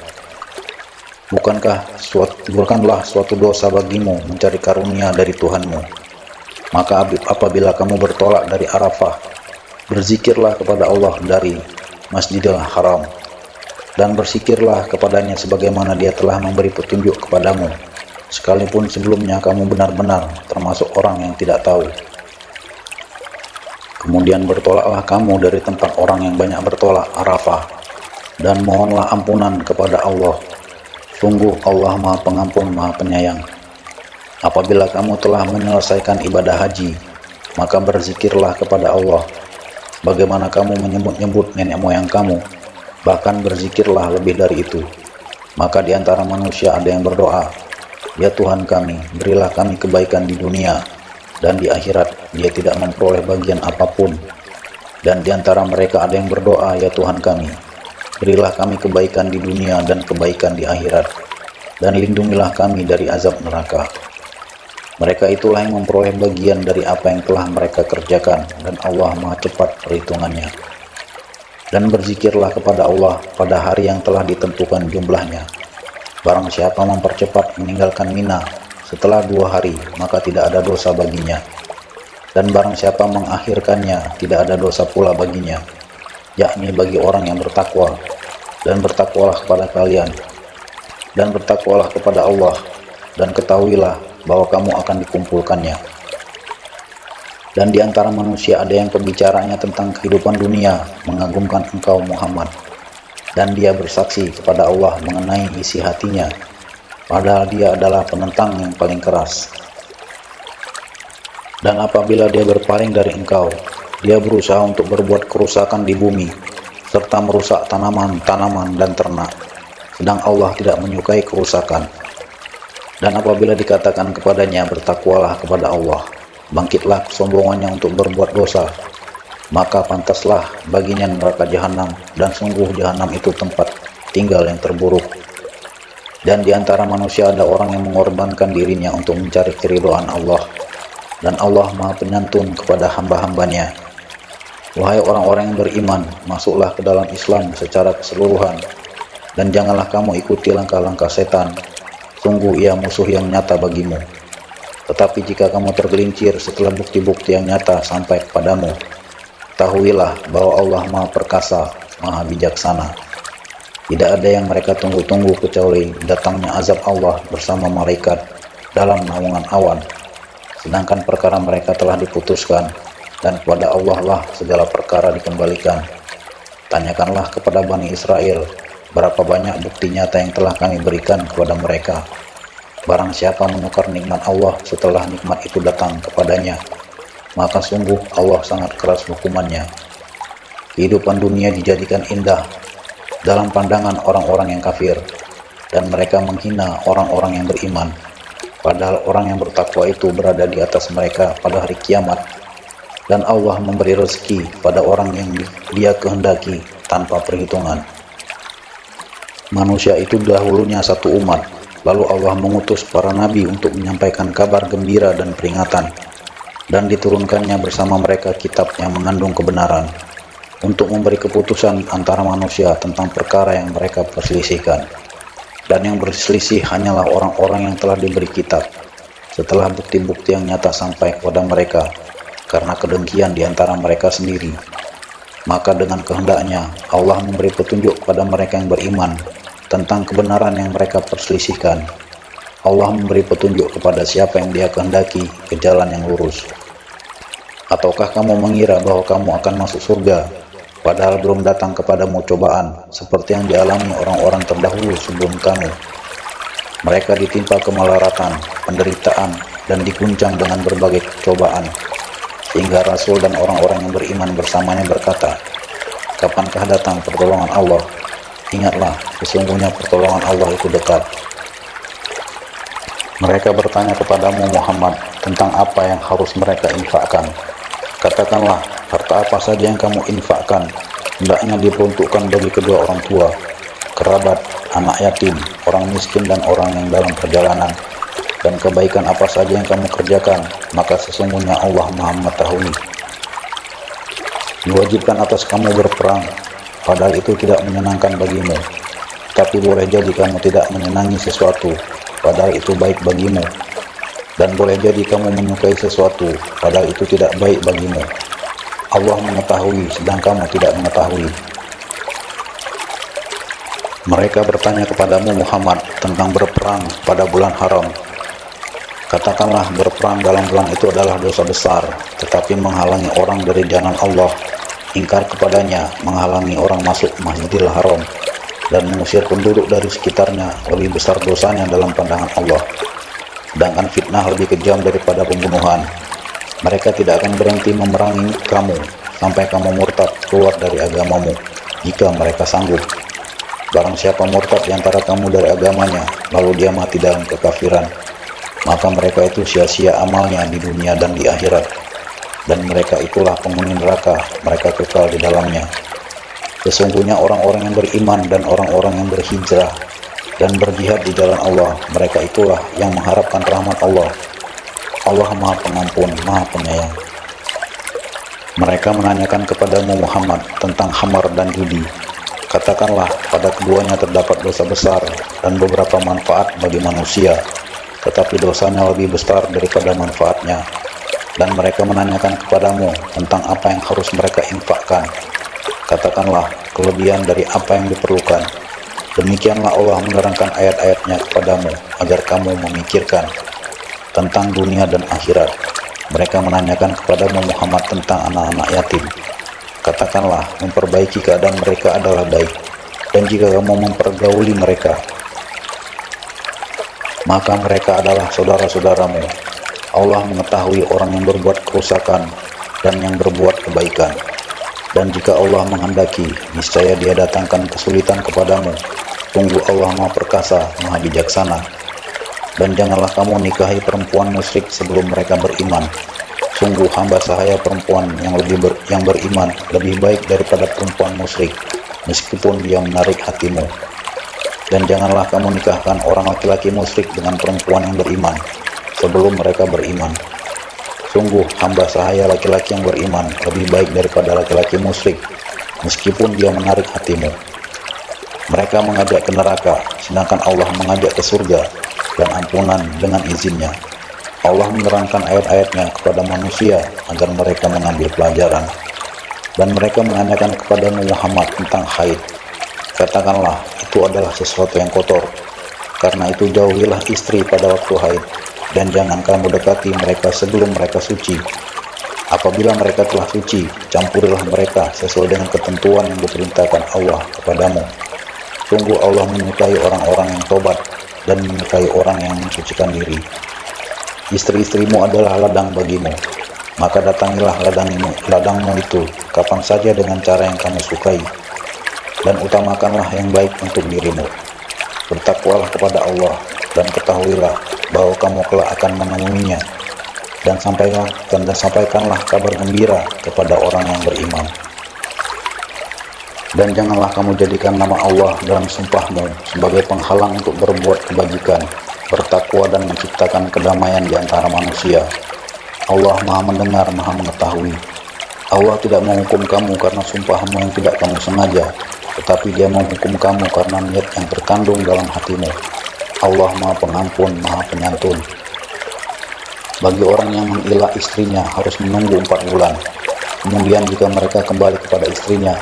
Bukanlah suatu dosa bagimu mencari karunia dari Tuhanmu. Maka apabila kamu bertolak dari Arafah, berzikirlah kepada Allah dari Masjidil Haram, dan bersikirlah kepadanya sebagaimana dia telah memberi petunjuk kepadamu, sekalipun sebelumnya kamu benar-benar termasuk orang yang tidak tahu. Kemudian bertolaklah kamu dari tempat orang yang banyak bertolak, Arafah, dan mohonlah ampunan kepada Allah. Sungguh Allah Maha Pengampun, Maha Penyayang. Apabila kamu telah menyelesaikan ibadah haji, maka berzikirlah kepada Allah, bagaimana kamu menyebut-nyebut nenek moyang kamu, bahkan berzikirlah lebih dari itu. Maka di antara manusia ada yang berdoa, ya Tuhan kami, berilah kami kebaikan di dunia, dan di akhirat dia tidak memperoleh bagian apapun. Dan di antara mereka ada yang berdoa, ya Tuhan kami, berilah kami kebaikan di dunia dan kebaikan di akhirat, dan lindungilah kami dari azab neraka. Mereka itulah yang memperoleh bagian dari apa yang telah mereka kerjakan, dan Allah Maha cepat perhitungannya. Dan berzikirlah kepada Allah pada hari yang telah ditentukan jumlahnya. Barang siapa mempercepat meninggalkan Mina setelah 2 hari, maka tidak ada dosa baginya. Dan barang siapa mengakhirkannya, tidak ada dosa pula baginya, yakni bagi orang yang bertakwa. Dan bertakwalah kepada kalian, dan bertakwalah kepada Allah, dan ketahuilah bahwa kamu akan dikumpulkannya. Dan di antara manusia ada yang pembicaranya tentang kehidupan dunia mengagumkan engkau Muhammad, dan dia bersaksi kepada Allah mengenai isi hatinya, padahal dia adalah penentang yang paling keras. Dan apabila dia berpaling dari engkau, dia berusaha untuk berbuat kerusakan di bumi, serta merusak tanaman-tanaman dan ternak, sedang Allah tidak menyukai kerusakan. Dan apabila dikatakan kepadanya, bertakwalah kepada Allah, bangkitlah kesombongannya untuk berbuat dosa, maka pantaslah baginya neraka jahanam, dan sungguh jahanam itu tempat tinggal yang terburuk. Dan di antara manusia ada orang yang mengorbankan dirinya untuk mencari keridhaan Allah, dan Allah Maha Penyantun kepada hamba-hambanya. Wahai orang-orang yang beriman, masuklah ke dalam Islam secara keseluruhan, dan janganlah kamu ikuti langkah-langkah setan, sungguh ia musuh yang nyata bagimu. Tetapi jika kamu tergelincir setelah bukti-bukti yang nyata sampai kepadamu, ketahuilah bahwa Allah Maha Perkasa, Maha Bijaksana. Tidak ada yang mereka tunggu-tunggu kecuali datangnya azab Allah bersama malaikat dalam naungan awan, sedangkan perkara mereka telah diputuskan, dan kepada Allah lah segala perkara dikembalikan. Tanyakanlah kepada Bani Israel, berapa banyak bukti nyata yang telah kami berikan kepada mereka. Barang siapa menukar nikmat Allah setelah nikmat itu datang kepadanya, maka sungguh Allah sangat keras hukumannya. Kehidupan dunia dijadikan indah dalam pandangan orang-orang yang kafir, dan mereka menghina orang-orang yang beriman. padahal orang yang bertakwa itu berada di atas mereka pada hari kiamat, dan Allah memberi rezeki pada orang yang Dia kehendaki tanpa perhitungan. Manusia itu dahulunya satu umat, lalu Allah mengutus para nabi untuk menyampaikan kabar gembira dan peringatan, dan diturunkannya bersama mereka kitab yang mengandung kebenaran, untuk memberi keputusan antara manusia tentang perkara yang mereka perselisihkan. Dan yang berselisih hanyalah orang-orang yang telah diberi kitab, setelah bukti-bukti yang nyata sampai kepada mereka, karena kedengkian di antara mereka sendiri. Maka dengan kehendaknya Allah memberi petunjuk kepada mereka yang beriman tentang kebenaran yang mereka perselisihkan. Allah memberi petunjuk kepada siapa yang Dia kehendaki ke jalan yang lurus. Ataukah kamu mengira bahwa kamu akan masuk surga, padahal belum datang kepadamu cobaan seperti yang dialami orang-orang terdahulu sebelum kamu? Mereka ditimpa kemelaratan, penderitaan, dan diguncang dengan berbagai cobaan, sehingga Rasul dan orang-orang yang beriman bersamanya berkata, "Kapankah datang pertolongan Allah? Ingatlah, sesungguhnya pertolongan Allah itu dekat." Mereka bertanya kepadamu Muhammad tentang apa yang harus mereka infakkan. Katakanlah, harta apa saja yang kamu infakkan, hendaknya diperuntukkan bagi kedua orang tua, kerabat, anak yatim, orang miskin, dan orang yang dalam perjalanan. Dan kebaikan apa saja yang kamu kerjakan, maka sesungguhnya Allah Maha mengetahui. Diwajibkan atas kamu berperang, padahal itu tidak menyenangkan bagimu. Tapi boleh jadi kamu tidak menyenangi sesuatu, padahal itu baik bagimu. Dan boleh jadi kamu menyukai sesuatu, padahal itu tidak baik bagimu. Allah mengetahui, sedang kamu tidak mengetahui. Mereka bertanya kepadamu Muhammad tentang berperang pada bulan haram. Katakanlah, berperang dalam bulan itu adalah dosa besar, tetapi menghalangi orang dari jalan Allah, ingkar kepadanya, menghalangi orang masuk Masjidil Haram, dan mengusir penduduk dari sekitarnya lebih besar dosanya dalam pandangan Allah. Sedangkan fitnah lebih kejam daripada pembunuhan. Mereka tidak akan berhenti memerangi kamu sampai kamu murtad keluar dari agamamu, jika mereka sanggup. Barang siapa murtad di antara kamu dari agamanya, lalu dia mati dalam kekafiran, maka mereka itu sia-sia amalnya di dunia dan di akhirat, dan mereka itulah penghuni neraka, mereka kekal di dalamnya. Sesungguhnya orang-orang yang beriman dan orang-orang yang berhijrah dan berjihad di jalan Allah, mereka itulah yang mengharapkan rahmat Allah. Allah Maha Pengampun, Maha Penyayang. Mereka menanyakan kepadamu Muhammad tentang khamar dan judi. Katakanlah, pada keduanya terdapat dosa besar dan beberapa manfaat bagi manusia, tetapi dosanya lebih besar daripada manfaatnya. Dan mereka menanyakan kepadamu tentang apa yang harus mereka infakkan. Katakanlah, kelebihan dari apa yang diperlukan. Demikianlah Allah menerangkan ayat-ayatnya kepadamu agar kamu memikirkan tentang dunia dan akhirat. Mereka menanyakan kepadamu Muhammad tentang anak-anak yatim. Katakanlah, memperbaiki keadaan mereka adalah baik, dan jika kamu mempergauli mereka, maka mereka adalah saudara-saudaramu. Allah mengetahui orang yang berbuat kerusakan dan yang berbuat kebaikan. Dan jika Allah menghendaki, niscaya Dia datangkan kesulitan kepadamu. Sungguh Allah Maha Perkasa, Maha Bijaksana. Dan janganlah kamu nikahi perempuan musyrik sebelum mereka beriman. Sungguh hamba sahaya perempuan yang beriman lebih baik daripada perempuan musyrik, meskipun dia menarik hatimu. Dan janganlah kamu nikahkan orang laki-laki musyrik dengan perempuan yang beriman sebelum mereka beriman. Sungguh hamba sahaya laki-laki yang beriman lebih baik daripada laki-laki musyrik, meskipun dia menarik hatimu. Mereka mengajak ke neraka, sedangkan Allah mengajak ke surga dan ampunan dengan izinnya. Allah menerangkan ayat-ayatnya kepada manusia agar mereka mengambil pelajaran. Dan mereka menanyakan kepadamu Muhammad tentang haid. Katakanlah, itu adalah sesuatu yang kotor. Karena itu jauhilah istri pada waktu haid, dan jangan kamu dekati mereka sebelum mereka suci. Apabila mereka telah suci, campurilah mereka sesuai dengan ketentuan yang diperintahkan Allah kepadamu. Sungguh Allah menyukai orang-orang yang tobat dan menyukai orang yang mensucikan diri. Istri-istrimu adalah ladang bagimu, maka datangilah ladangmu itu kapan saja dengan cara yang kamu sukai, dan utamakanlah yang baik untuk dirimu. Bertakwalah kepada Allah, dan ketahuilah bahwa kamu kelak akan menemuinya, dan sampaikanlah kabar gembira kepada orang yang beriman. Dan janganlah kamu jadikan nama Allah dalam sumpahmu sebagai penghalang untuk berbuat kebajikan, bertakwa dan menciptakan kedamaian di antara manusia. Allah Maha mendengar, Maha mengetahui. Allah tidak menghukum kamu karena sumpahmu yang tidak kamu sengaja, tetapi Dia menghukum kamu karena niat yang terkandung dalam hatimu. Allah Maha Pengampun, Maha Penyantun. Bagi orang yang mengilah istrinya harus menunggu 4 bulan. Kemudian jika mereka kembali kepada istrinya,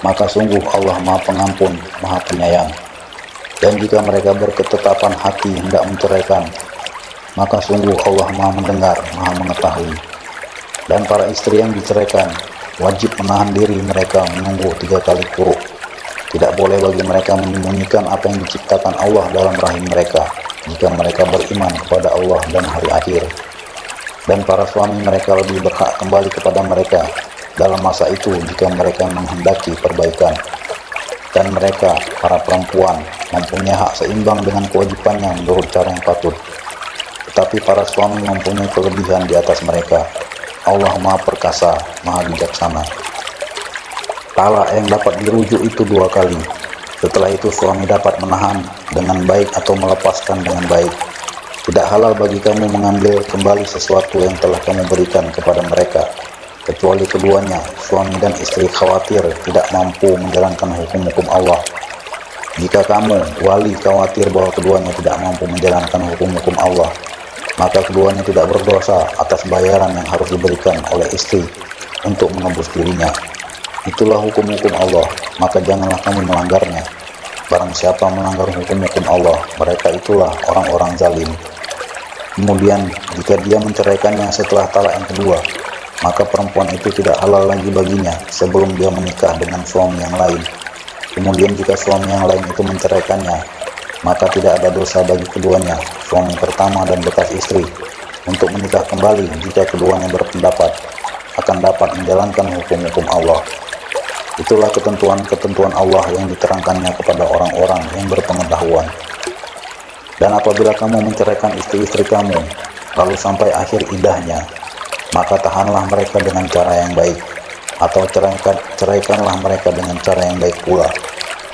maka sungguh Allah Maha Pengampun, Maha Penyayang. Dan jika mereka berketetapan hati hendak menceraikan, maka sungguh Allah Maha mendengar, Maha mengetahui. Dan para istri yang diceraikan wajib menahan diri mereka menunggu 3 kali kuruk. Tidak boleh bagi mereka menyembunyikan apa yang diciptakan Allah dalam rahim mereka, jika mereka beriman kepada Allah dan hari akhir. Dan para suami mereka lebih berhak kembali kepada mereka dalam masa itu jika mereka menghendaki perbaikan. Dan mereka, para perempuan, mempunyai hak seimbang dengan kewajibannya menurut cara yang patut. Tetapi para suami mempunyai kelebihan di atas mereka. Allah Maha Perkasa, Maha Bijaksana. Talak yang dapat dirujuk itu 2 kali. Setelah itu suami dapat menahan dengan baik atau melepaskan dengan baik. Tidak halal bagi kamu mengambil kembali sesuatu yang telah kamu berikan kepada mereka, kecuali keduanya, suami dan istri, khawatir tidak mampu menjalankan hukum-hukum Allah. Jika kamu, wali, khawatir bahwa keduanya tidak mampu menjalankan hukum-hukum Allah, maka keduanya tidak berdosa atas bayaran yang harus diberikan oleh istri untuk menebus dirinya. Itulah hukum-hukum Allah, maka janganlah kamu melanggarnya. Barang siapa melanggar hukum-hukum Allah, mereka itulah orang-orang zalim. Kemudian, jika dia menceraikannya setelah talak yang kedua, maka perempuan itu tidak halal lagi baginya sebelum dia menikah dengan suami yang lain. Kemudian jika suami yang lain itu menceraikannya, maka tidak ada dosa bagi keduanya, suami pertama dan bekas istri, untuk menikah kembali jika keduanya berpendapat akan dapat menjalankan hukum-hukum Allah. Itulah ketentuan-ketentuan Allah yang diterangkannya kepada orang-orang yang berpengetahuan. Dan apabila kamu menceraikan istri-istri kamu, lalu sampai akhir iddahnya, maka tahanlah mereka dengan cara yang baik, atau ceraikanlah mereka dengan cara yang baik pula.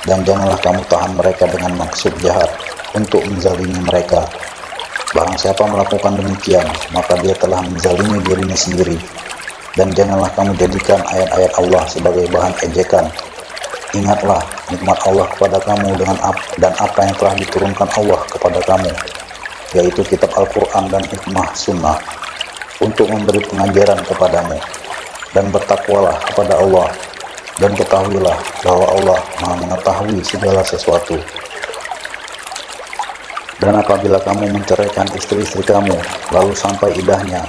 Dan janganlah kamu tahan mereka dengan maksud jahat untuk menzalimi mereka. Barang siapa melakukan demikian, maka dia telah menzalimi dirinya sendiri. Dan janganlah kamu jadikan ayat-ayat Allah sebagai bahan ejekan. Ingatlah nikmat Allah kepada kamu dan apa yang telah diturunkan Allah kepada kamu, yaitu kitab Al-Quran dan hikmah sunnah, untuk memberi pengajaran kepadamu. Dan bertakwalah kepada Allah, dan ketahuilah bahwa Allah Maha mengetahui segala sesuatu. Dan apabila kamu menceraikan istri-istri kamu lalu sampai iddahnya,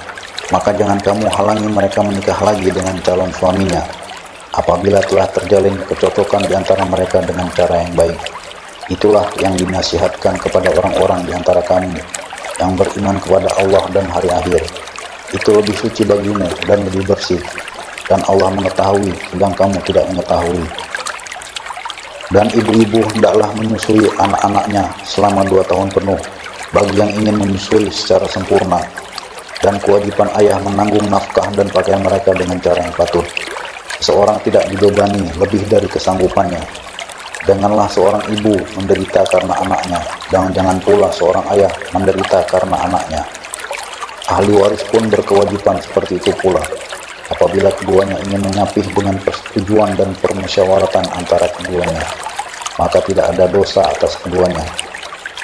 maka jangan kamu halangi mereka menikah lagi dengan calon suaminya, apabila telah terjalin kecocokan di antara mereka dengan cara yang baik. Itulah yang dinasihatkan kepada orang-orang di antara kamu yang beriman kepada Allah dan hari akhir. Itu lebih suci bagimu dan lebih bersih, dan Allah mengetahui sedang kamu tidak mengetahui. Dan ibu-ibu hendaklah menyusui anak-anaknya selama 2 tahun penuh bagi yang ingin menyusui secara sempurna, dan kewajiban ayah menanggung nafkah dan pakaian mereka dengan cara yang patut. Seorang tidak dibebani lebih dari kesanggupannya. Janganlah seorang ibu menderita karena anaknya, dan jangan pula seorang ayah menderita karena anaknya. Ahli waris pun berkewajiban seperti itu pula, apabila keduanya ingin menyapih dengan persetujuan dan permusyawaratan antara keduanya, maka tidak ada dosa atas keduanya.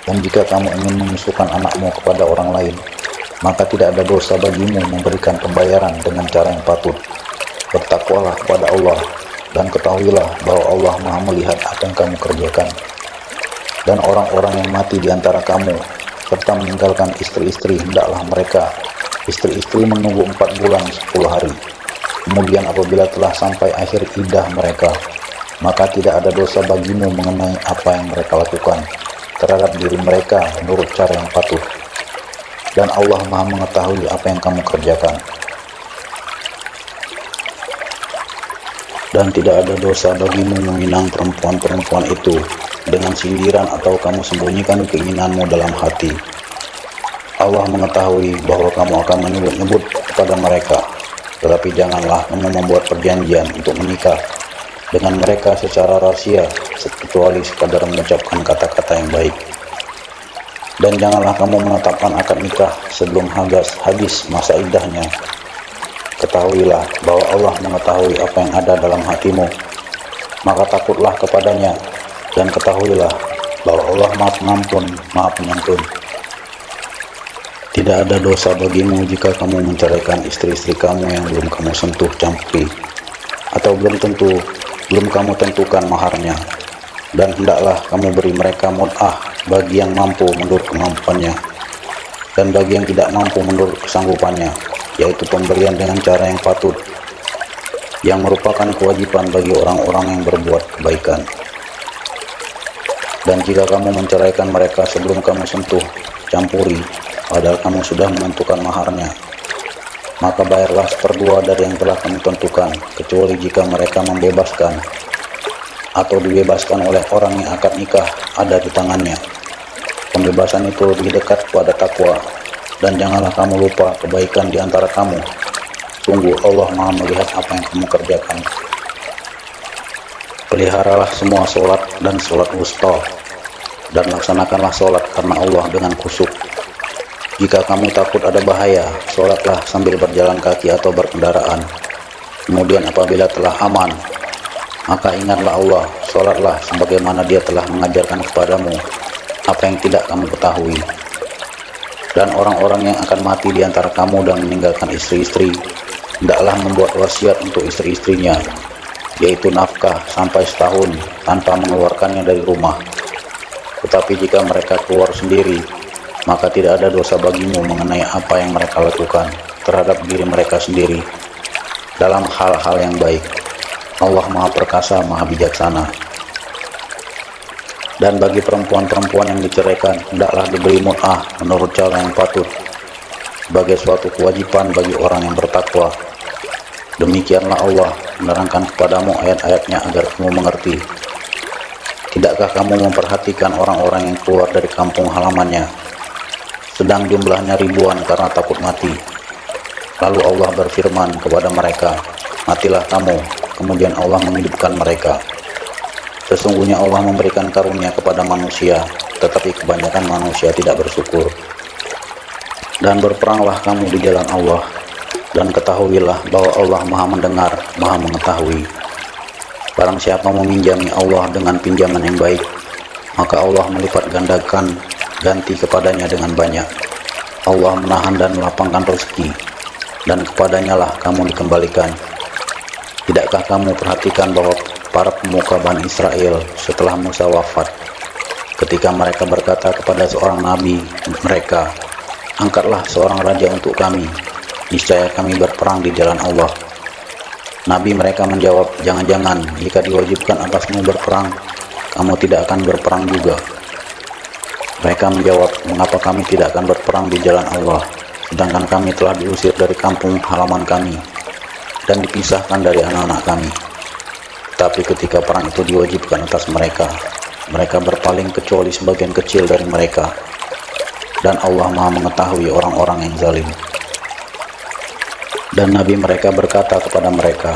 Dan jika kamu ingin menyusukan anakmu kepada orang lain, maka tidak ada dosa bagimu memberikan pembayaran dengan cara yang patut. Bertakwalah kepada Allah, dan ketahuilah bahwa Allah Maha melihat apa yang kamu kerjakan. Dan orang-orang yang mati di antara kamu serta meninggalkan istri-istri, hendaklah mereka istri-istri menunggu 4 bulan 10 hari. Kemudian apabila telah sampai akhir iddah mereka, maka tidak ada dosa bagimu mengenai apa yang mereka lakukan terhadap diri mereka menurut cara yang patut. Dan Allah Maha mengetahui apa yang kamu kerjakan. Dan tidak ada dosa bagimu meminang perempuan-perempuan itu dengan sindiran atau kamu sembunyikan keinginanmu dalam hati. Allah mengetahui bahwa kamu akan menyebut-nyebut kepada mereka, tetapi janganlah kamu membuat perjanjian untuk menikah dengan mereka secara rahasia, kecuali sekadar mengucapkan kata-kata yang baik. Dan janganlah kamu menetapkan akad nikah sebelum habis masa iddahnya. Ketahuilah bahwa Allah mengetahui apa yang ada dalam hatimu, maka takutlah kepadanya, dan ketahuilah bahwa Allah Maha Pengampun, Maha Penyantun. Tidak ada dosa bagimu jika kamu menceraikan istri-istri kamu yang belum kamu sentuh campuri, atau belum kamu tentukan maharnya, dan hendaklah kamu beri mereka mut'ah bagi yang mampu menurut kemampuannya, dan bagi yang tidak mampu menurut kesanggupannya, yaitu pemberian dengan cara yang patut, yang merupakan kewajiban bagi orang-orang yang berbuat kebaikan. Dan jika kamu menceraikan mereka sebelum kamu sentuh campuri, padahal kamu sudah menentukan maharnya, maka bayarlah 1/2 dari yang telah kamu tentukan, kecuali jika mereka membebaskan atau dibebaskan oleh orang yang akad nikah ada di tangannya. Pembebasan itu lebih dekat pada takwa, dan janganlah kamu lupa kebaikan di antara kamu. Sungguh Allah Maha melihat apa yang kamu kerjakan. Peliharalah semua sholat dan sholat wusta, dan laksanakanlah sholat karena Allah dengan khusyuk. Jika kamu takut ada bahaya, sholatlah sambil berjalan kaki atau berkendaraan. Kemudian apabila telah aman, maka ingatlah Allah, sholatlah sebagaimana Dia telah mengajarkan kepadamu apa yang tidak kamu ketahui. Dan orang-orang yang akan mati di antara kamu dan meninggalkan istri-istri, hendaklah membuat wasiat untuk istri-istrinya, yaitu nafkah sampai setahun tanpa mengeluarkannya dari rumah. Tetapi jika mereka keluar sendiri, maka tidak ada dosa bagimu mengenai apa yang mereka lakukan terhadap diri mereka sendiri dalam hal-hal yang baik. Allah Maha Perkasa, Maha Bijaksana. Dan bagi perempuan-perempuan yang diceraikan, hendaklah diberi mut'ah menurut cara yang patut, sebagai suatu kewajiban bagi orang yang bertakwa. Demikianlah Allah menerangkan kepadamu ayat-ayatnya agar kamu mengerti. Tidakkah kamu memperhatikan orang-orang yang keluar dari kampung halamannya, sedang jumlahnya ribuan karena takut mati? Lalu Allah berfirman kepada mereka, matilah kamu, kemudian Allah menghidupkan mereka. Sesungguhnya Allah memberikan karunia kepada manusia, tetapi kebanyakan manusia tidak bersyukur. Dan berperanglah kamu di jalan Allah, dan ketahuilah bahwa Allah Maha mendengar, Maha mengetahui. Barang siapa meminjami Allah dengan pinjaman yang baik, maka Allah melipat gandakan ganti kepadanya dengan banyak. Allah menahan dan melapangkan rezeki, dan kepadanya lah kamu dikembalikan. Tidakkah kamu perhatikan bahwa para pemuka Bani Israel setelah Musa wafat, ketika mereka berkata kepada seorang nabi mereka, angkatlah seorang raja untuk kami, niscaya kami berperang di jalan Allah. Nabi mereka menjawab, jangan-jangan jika diwajibkan atasmu berperang, kamu tidak akan berperang juga. Mereka menjawab, mengapa kami tidak akan berperang di jalan Allah, sedangkan kami telah diusir dari kampung halaman kami dan dipisahkan dari anak-anak kami. Tapi ketika perang itu diwajibkan atas mereka, mereka berpaling kecuali sebagian kecil dari mereka, dan Allah Maha mengetahui orang-orang yang zalim. Dan Nabi mereka berkata kepada mereka,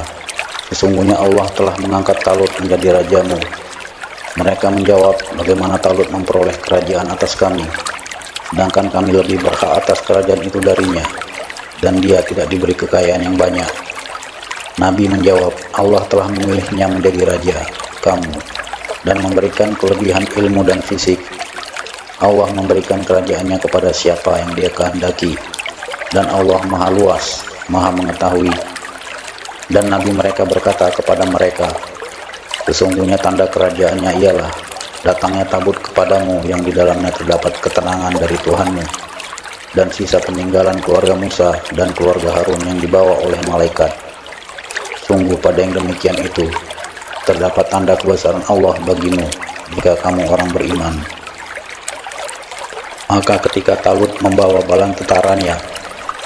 sesungguhnya Allah telah mengangkat Talut menjadi rajamu. Mereka menjawab, bagaimana Talut memperoleh kerajaan atas kami, sedangkan kami lebih berhak atas kerajaan itu darinya, dan dia tidak diberi kekayaan yang banyak. Nabi menjawab, Allah telah memilihnya menjadi raja kamu, dan memberikan kelebihan ilmu dan fisik. Allah memberikan kerajaannya kepada siapa yang Dia kehendaki, dan Allah Maha luas, Maha mengetahui. Dan Nabi mereka berkata kepada mereka, sesungguhnya tanda kerajaannya ialah datangnya tabut kepadamu yang di dalamnya terdapat ketenangan dari Tuhanmu, dan sisa peninggalan keluarga Musa dan keluarga Harun yang dibawa oleh malaikat. Sungguh pada yang demikian itu terdapat tanda kebesaran Allah bagimu jika kamu orang beriman. Maka ketika Talut membawa balang tentarannya,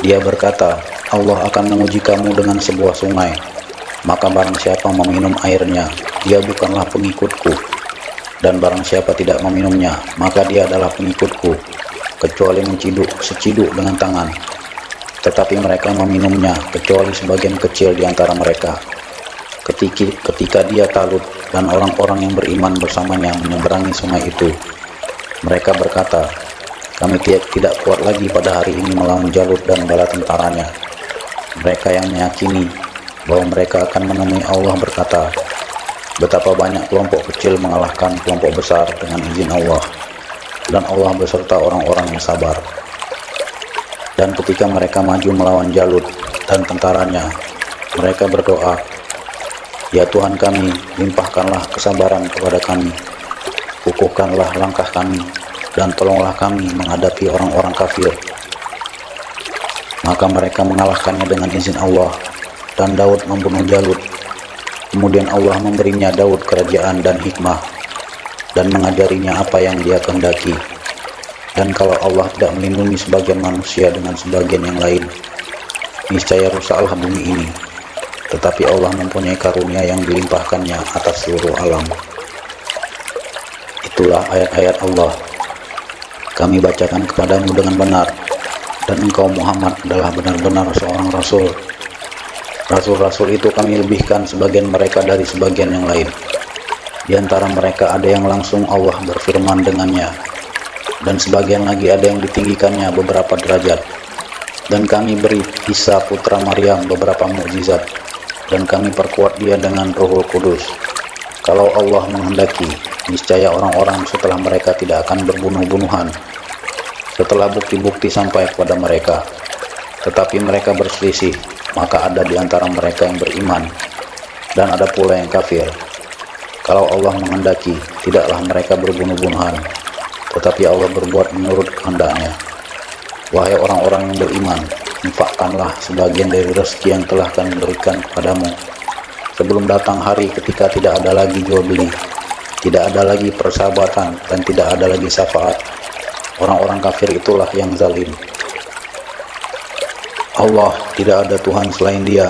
dia berkata, Allah akan menguji kamu dengan sebuah sungai, maka barang siapa meminum airnya, dia bukanlah pengikutku, dan barang siapa tidak meminumnya, maka dia adalah pengikutku. kecuali menciduk seciduk dengan tangan. Tetapi mereka meminumnya, kecuali sebagian kecil di antara mereka. Ketika dia Talut dan orang-orang yang beriman bersamanya menyeberangi sungai itu, mereka berkata, kami tidak kuat lagi pada hari ini melawan Jalut dan bala tentaranya. Mereka yang meyakini bahwa mereka akan menemui Allah berkata, betapa banyak kelompok kecil mengalahkan kelompok besar dengan izin Allah, dan Allah beserta orang-orang yang sabar. Dan ketika mereka maju melawan Jalut dan tentaranya, mereka berdoa, ya Tuhan kami, limpahkanlah kesabaran kepada kami, kukuhkanlah langkah kami, dan tolonglah kami menghadapi orang-orang kafir. Maka mereka mengalahkannya dengan izin Allah, dan Daud membunuh Jalut. Kemudian Allah memberinya Daud kerajaan dan hikmah, dan mengajarinya apa yang dia kehendaki. Dan kalau Allah tidak melindungi sebagian manusia dengan sebagian yang lain, niscaya rusaklah bumi ini. Tetapi Allah mempunyai karunia yang dilimpahkannya atas seluruh alam. Itulah ayat-ayat Allah. Kami bacakan kepadamu dengan benar, dan engkau Muhammad adalah benar-benar seorang Rasul. Rasul-Rasul itu kami lebihkan sebagian mereka dari sebagian yang lain. Di antara mereka ada yang langsung Allah berfirman dengannya, dan sebagian lagi ada yang ditinggikannya beberapa derajat. Dan kami beri Isa putra Maryam beberapa mukjizat, dan kami perkuat dia dengan Ruhul Kudus. Kalau Allah menghendaki, niscaya orang-orang setelah mereka tidak akan berbunuh-bunuhan setelah bukti-bukti sampai kepada mereka. Tetapi mereka berselisih, maka ada di antara mereka yang beriman, dan ada pula yang kafir. Kalau Allah menghendaki, tidaklah mereka berbunuh-bunuhan, tetapi Allah berbuat menurut kehendaknya. Wahai orang-orang yang beriman, infakkanlah sebagian dari rezeki yang telah kami berikan kepadamu, sebelum datang hari ketika tidak ada lagi jual beli, tidak ada lagi persahabatan, dan tidak ada lagi syafaat. Orang-orang kafir itulah yang zalim. Allah, tidak ada Tuhan selain Dia,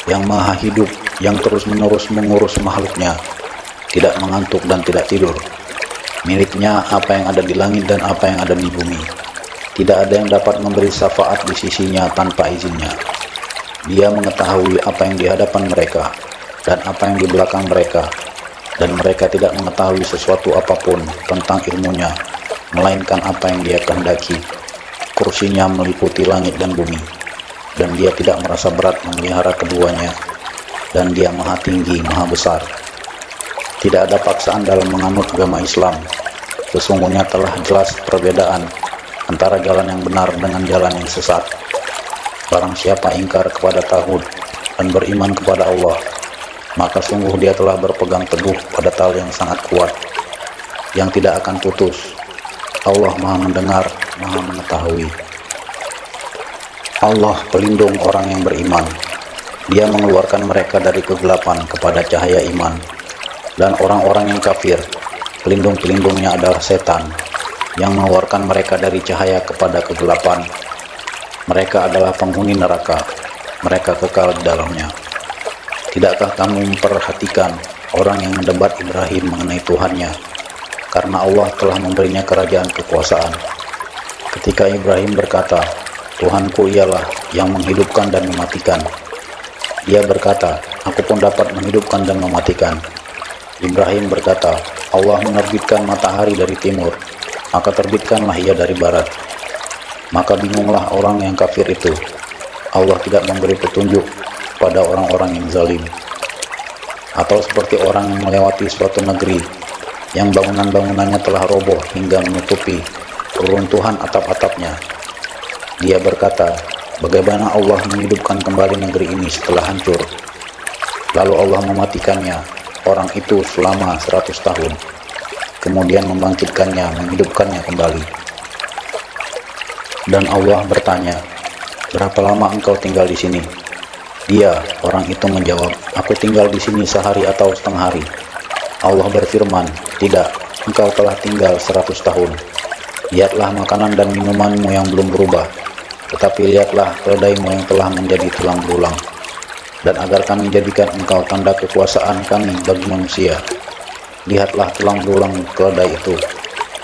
yang maha hidup, yang terus-menerus mengurus makhluknya, tidak mengantuk dan tidak tidur. Miliknya apa yang ada di langit dan apa yang ada di bumi. Tidak ada yang dapat memberi syafaat di sisinya tanpa izinnya. Dia mengetahui apa yang di hadapan mereka dan apa yang di belakang mereka, dan mereka tidak mengetahui sesuatu apapun tentang ilmunya, melainkan apa yang Dia kehendaki. Kursinya meliputi langit dan bumi, dan Dia tidak merasa berat memelihara keduanya, dan Dia maha tinggi, maha besar. Tidak ada paksaan dalam menganut agama Islam. Sesungguhnya telah jelas perbedaan antara jalan yang benar dengan jalan yang sesat. Barang siapa ingkar kepada tauhid dan beriman kepada Allah, maka sungguh dia telah berpegang teguh pada tali yang sangat kuat, yang tidak akan putus. Allah maha mendengar, maha mengetahui. Allah pelindung orang yang beriman. Dia mengeluarkan mereka dari kegelapan kepada cahaya iman. Dan orang-orang yang kafir, pelindung-pelindungnya adalah setan, yang mengeluarkan mereka dari cahaya kepada kegelapan. Mereka adalah penghuni neraka, mereka kekal di dalamnya. Tidakkah kamu memperhatikan orang yang mendebat Ibrahim mengenai Tuhannya, karena Allah telah memberinya kerajaan kekuasaan. Ketika Ibrahim berkata, Tuhanku ialah yang menghidupkan dan mematikan. Dia berkata, aku pun dapat menghidupkan dan mematikan. Ibrahim berkata, Allah menerbitkan matahari dari timur, maka terbitkanlah ia dari barat. Maka bingunglah orang yang kafir itu. Allah tidak memberi petunjuk pada orang-orang yang zalim. Atau seperti orang yang melewati suatu negeri, yang bangunan-bangunannya telah roboh hingga menutupi reruntuhan atap-atapnya. Dia berkata, bagaimana Allah menghidupkan kembali negeri ini setelah hancur? Lalu Allah mematikannya, orang itu selama 100 tahun, kemudian membangkitkannya, menghidupkannya kembali. Dan Allah bertanya, berapa lama engkau tinggal di sini? Dia, orang itu menjawab, aku tinggal di sini sehari atau setengah hari. Allah berfirman, tidak, engkau telah tinggal 100 tahun. Lihatlah makanan dan minumanmu yang belum berubah, tetapi lihatlah keledaimu yang telah menjadi tulang belulang. Dan agar kami jadikan engkau tanda kekuasaan kami bagi manusia, lihatlah tulang belulang keledai itu,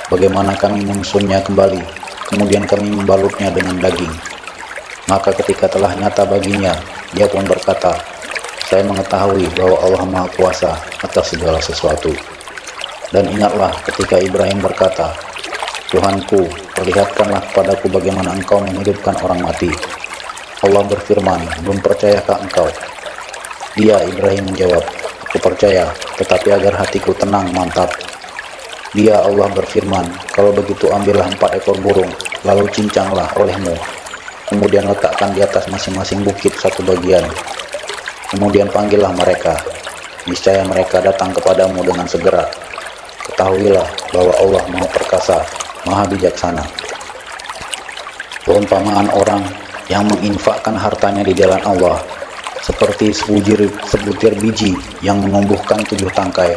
bagaimana kami menyusunnya kembali kemudian kami membalutnya dengan daging. Maka ketika telah nyata baginya, dia pun berkata, saya mengetahui bahwa Allah Maha Kuasa atas segala sesuatu. Dan ingatlah ketika Ibrahim berkata, Tuhanku, perlihatkanlah kepadaku bagaimana engkau menghidupkan orang mati. Allah berfirman, belum percayakah engkau? Dia, Ibrahim, menjawab, aku percaya, tetapi agar hatiku tenang, mantap. Dia, Allah berfirman, kalau begitu ambillah 4 ekor burung, lalu cincanglah olehmu. Kemudian letakkan di atas masing-masing bukit satu bagian. Kemudian panggillah mereka. Niscaya mereka datang kepadamu dengan segera. Ketahuilah bahwa Allah Maha Perkasa, Maha Bijaksana. Perumpamaan orang yang menginfakkan hartanya di jalan Allah seperti sebutir biji yang menumbuhkan 7 tangkai.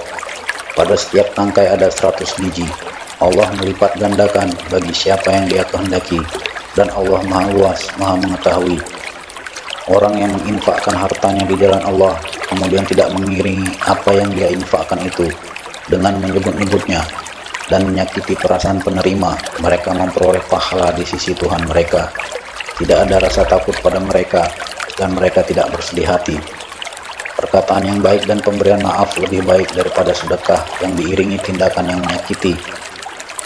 Pada setiap tangkai ada 100 biji. Allah melipat gandakan bagi siapa yang Dia kehendaki, dan Allah Maha Luas, Maha Mengetahui. Orang yang menginfakkan hartanya di jalan Allah kemudian tidak mengiringi apa yang dia infakkan itu dengan menyebut-nyebutnya dan menyakiti perasaan penerima, mereka memperoleh pahala di sisi Tuhan mereka. Tidak ada rasa takut pada mereka, dan mereka tidak bersedih hati. Perkataan yang baik dan pemberian maaf lebih baik daripada sedekah yang diiringi tindakan yang menyakiti.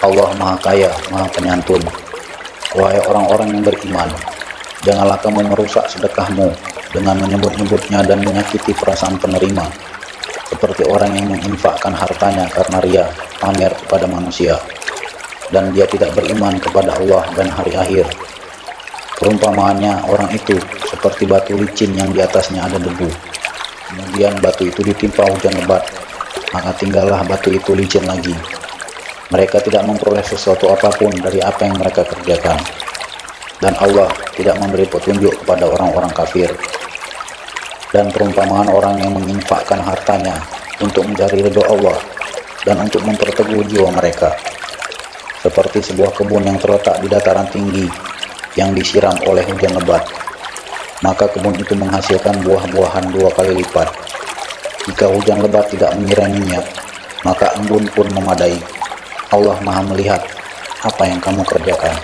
Allah Maha Kaya, Maha Penyantun. Wahai orang-orang yang beriman, janganlah kamu merusak sedekahmu dengan menyebut-nyebutnya dan menyakiti perasaan penerima, seperti orang yang menginfakkan hartanya karena ria, pamer kepada manusia, dan dia tidak beriman kepada Allah dan hari akhir. Perumpamaannya orang itu seperti batu licin yang di atasnya ada debu. Kemudian batu itu ditimpa hujan lebat, maka tinggallah batu itu licin lagi. Mereka tidak memperoleh sesuatu apapun dari apa yang mereka kerjakan. Dan Allah tidak memberi petunjuk kepada orang-orang kafir. Dan perumpamaan orang yang menginfakkan hartanya untuk mencari ridho Allah dan untuk memperteguh jiwa mereka, seperti sebuah kebun yang terletak di dataran tinggi yang disiram oleh hujan lebat. Maka kebun itu menghasilkan buah-buahan 2 kali lipat. Jika hujan lebat tidak menyiraminya, maka embun pun memadai. Allah Maha melihat apa yang kamu kerjakan.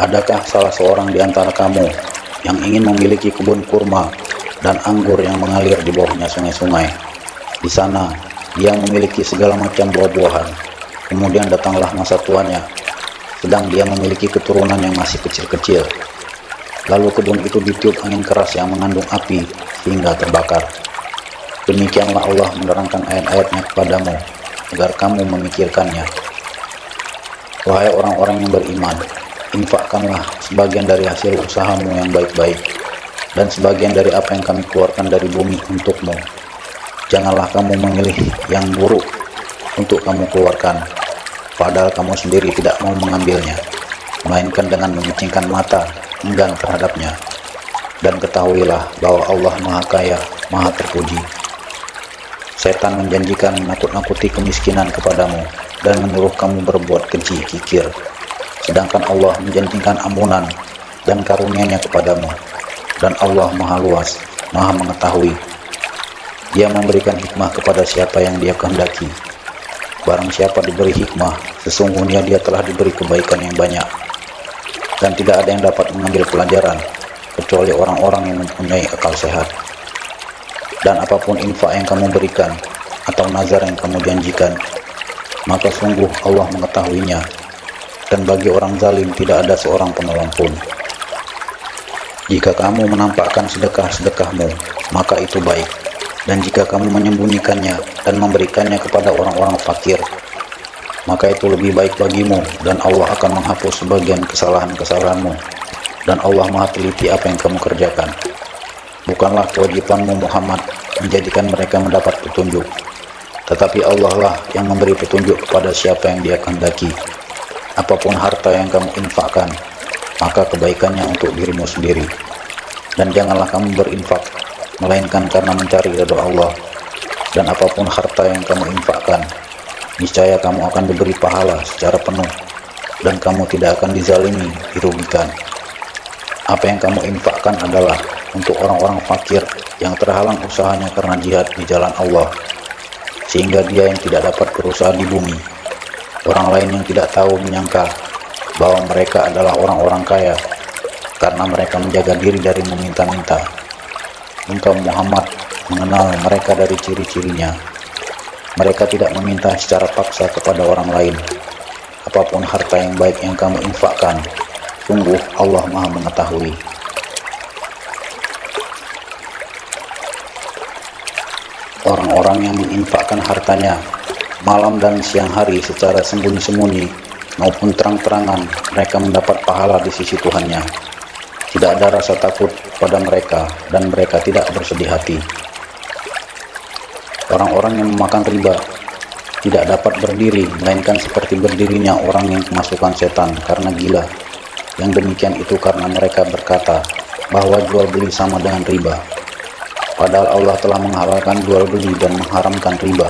Adakah salah seorang di antara kamu yang ingin memiliki kebun kurma dan anggur yang mengalir di bawahnya sungai-sungai? Di sana dia memiliki segala macam buah-buahan. Kemudian datanglah masa tuanya, sedang dia memiliki keturunan yang masih kecil-kecil. Lalu kebun itu ditiup angin keras yang mengandung api hingga terbakar. Demikianlah Allah menerangkan ayat-ayatnya kepadamu agar kamu memikirkannya. Wahai orang-orang yang beriman, infakkanlah sebagian dari hasil usahamu yang baik-baik, dan sebagian dari apa yang kami keluarkan dari bumi untukmu. Janganlah kamu memilih yang buruk untuk kamu keluarkan, padahal kamu sendiri tidak mau mengambilnya, melainkan dengan memicingkan mata, enggan terhadapnya. Dan ketahuilah bahwa Allah Maha Kaya, Maha Terpuji. Setan menjanjikan menakut-nakuti kemiskinan kepadamu dan menyuruh kamu berbuat keji kikir, sedangkan Allah menjanjikan ampunan dan karunia-Nya kepadamu. Dan Allah Maha Luas, Maha Mengetahui. Dia memberikan hikmah kepada siapa yang Dia kehendaki. Barang siapa diberi hikmah, sesungguhnya dia telah diberi kebaikan yang banyak, dan tidak ada yang dapat mengambil pelajaran kecuali orang-orang yang mempunyai akal sehat. Dan apapun infak yang kamu berikan atau nazar yang kamu janjikan, maka sungguh Allah mengetahuinya, dan bagi orang zalim tidak ada seorang penolong pun. Jika kamu menampakkan sedekah-sedekahmu, maka itu baik. Dan jika kamu menyembunyikannya dan memberikannya kepada orang-orang fakir, maka itu lebih baik bagimu, dan Allah akan menghapus sebagian kesalahan-kesalahanmu. Dan Allah Maha teliti apa yang kamu kerjakan. Bukanlah kewajibanmu Muhammad menjadikan mereka mendapat petunjuk, tetapi Allah lah yang memberi petunjuk kepada siapa yang Dia kehendaki. Apapun harta yang kamu infakkan, maka kebaikannya untuk dirimu sendiri. Dan janganlah kamu berinfak melainkan karena mencari ridha Allah. Dan apapun harta yang kamu infakkan, niscaya kamu akan diberi pahala secara penuh, dan kamu tidak akan dizalimi, dirugikan. Apa yang kamu infakkan adalah untuk orang-orang fakir yang terhalang usahanya karena jihad di jalan Allah, sehingga dia yang tidak dapat berusaha di bumi. Orang lain yang tidak tahu menyangka bahwa mereka adalah orang-orang kaya karena mereka menjaga diri dari meminta-minta. Engkau Muhammad mengenal mereka dari ciri-cirinya. Mereka tidak meminta secara paksa kepada orang lain. Apapun harta yang baik yang kamu infakkan, sungguh Allah Maha mengetahui. Orang-orang yang menginfakkan hartanya malam dan siang hari secara sembunyi-sembunyi maupun terang-terangan, mereka mendapat pahala di sisi Tuhannya. Tidak ada rasa takut pada mereka dan mereka tidak bersedih hati. Orang-orang yang memakan riba tidak dapat berdiri, melainkan seperti berdirinya orang yang kemasukan setan karena gila. Yang demikian itu karena mereka berkata bahwa jual beli sama dengan riba. Padahal Allah telah menghalalkan jual beli dan mengharamkan riba.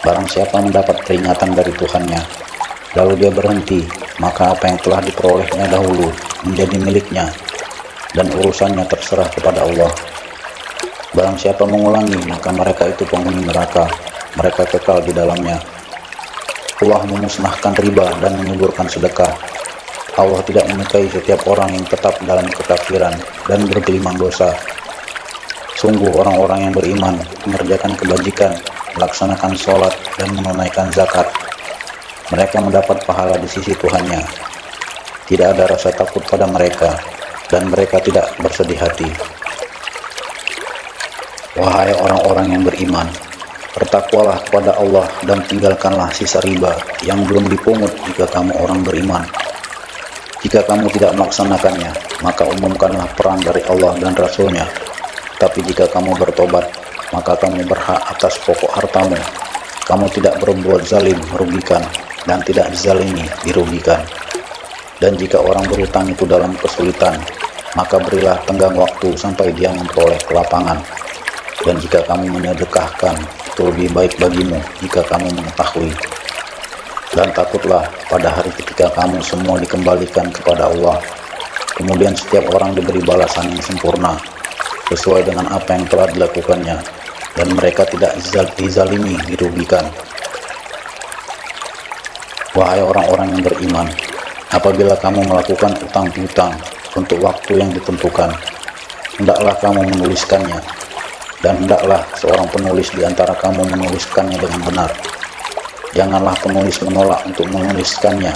Barang siapa mendapat peringatan dari Tuhannya, lalu dia berhenti, maka apa yang telah diperolehnya dahulu menjadi miliknya, dan urusannya terserah kepada Allah. Barang siapa mengulangi, maka mereka itu penghuni neraka, mereka kekal di dalamnya. Allah memusnahkan riba dan menyuburkan sedekah. Allah tidak menyukai setiap orang yang tetap dalam kekafiran dan bergelimang dosa. Sungguh orang-orang yang beriman mengerjakan kebajikan, melaksanakan sholat dan menunaikan zakat, mereka mendapat pahala di sisi Tuhannya. Tidak ada rasa takut pada mereka dan mereka tidak bersedih hati. Wahai orang-orang yang beriman, bertakwalah kepada Allah dan tinggalkanlah sisa riba yang belum dipungut jika kamu orang beriman. Jika kamu tidak melaksanakannya, maka umumkanlah perang dari Allah dan Rasul-Nya. Tapi jika kamu bertobat, maka kamu berhak atas pokok hartamu. Kamu tidak berbuat zalim merugikan, dan tidak dizalimi dirugikan. Dan jika orang berhutang itu dalam kesulitan, maka berilah tenggang waktu sampai dia memperoleh kelapangan. Dan jika kamu menyedekahkan, itu lebih baik bagimu jika kamu mengetahui. Dan takutlah pada hari ketika kamu semua dikembalikan kepada Allah. Kemudian setiap orang diberi balasan yang sempurna sesuai dengan apa yang telah dilakukannya, dan mereka tidak dizalimi dirugikan. Wahai orang-orang yang beriman, apabila kamu melakukan utang piutang untuk waktu yang ditentukan, hendaklah kamu menuliskannya, dan hendaklah seorang penulis di antara kamu menuliskannya dengan benar. Janganlah penulis menolak untuk menuliskannya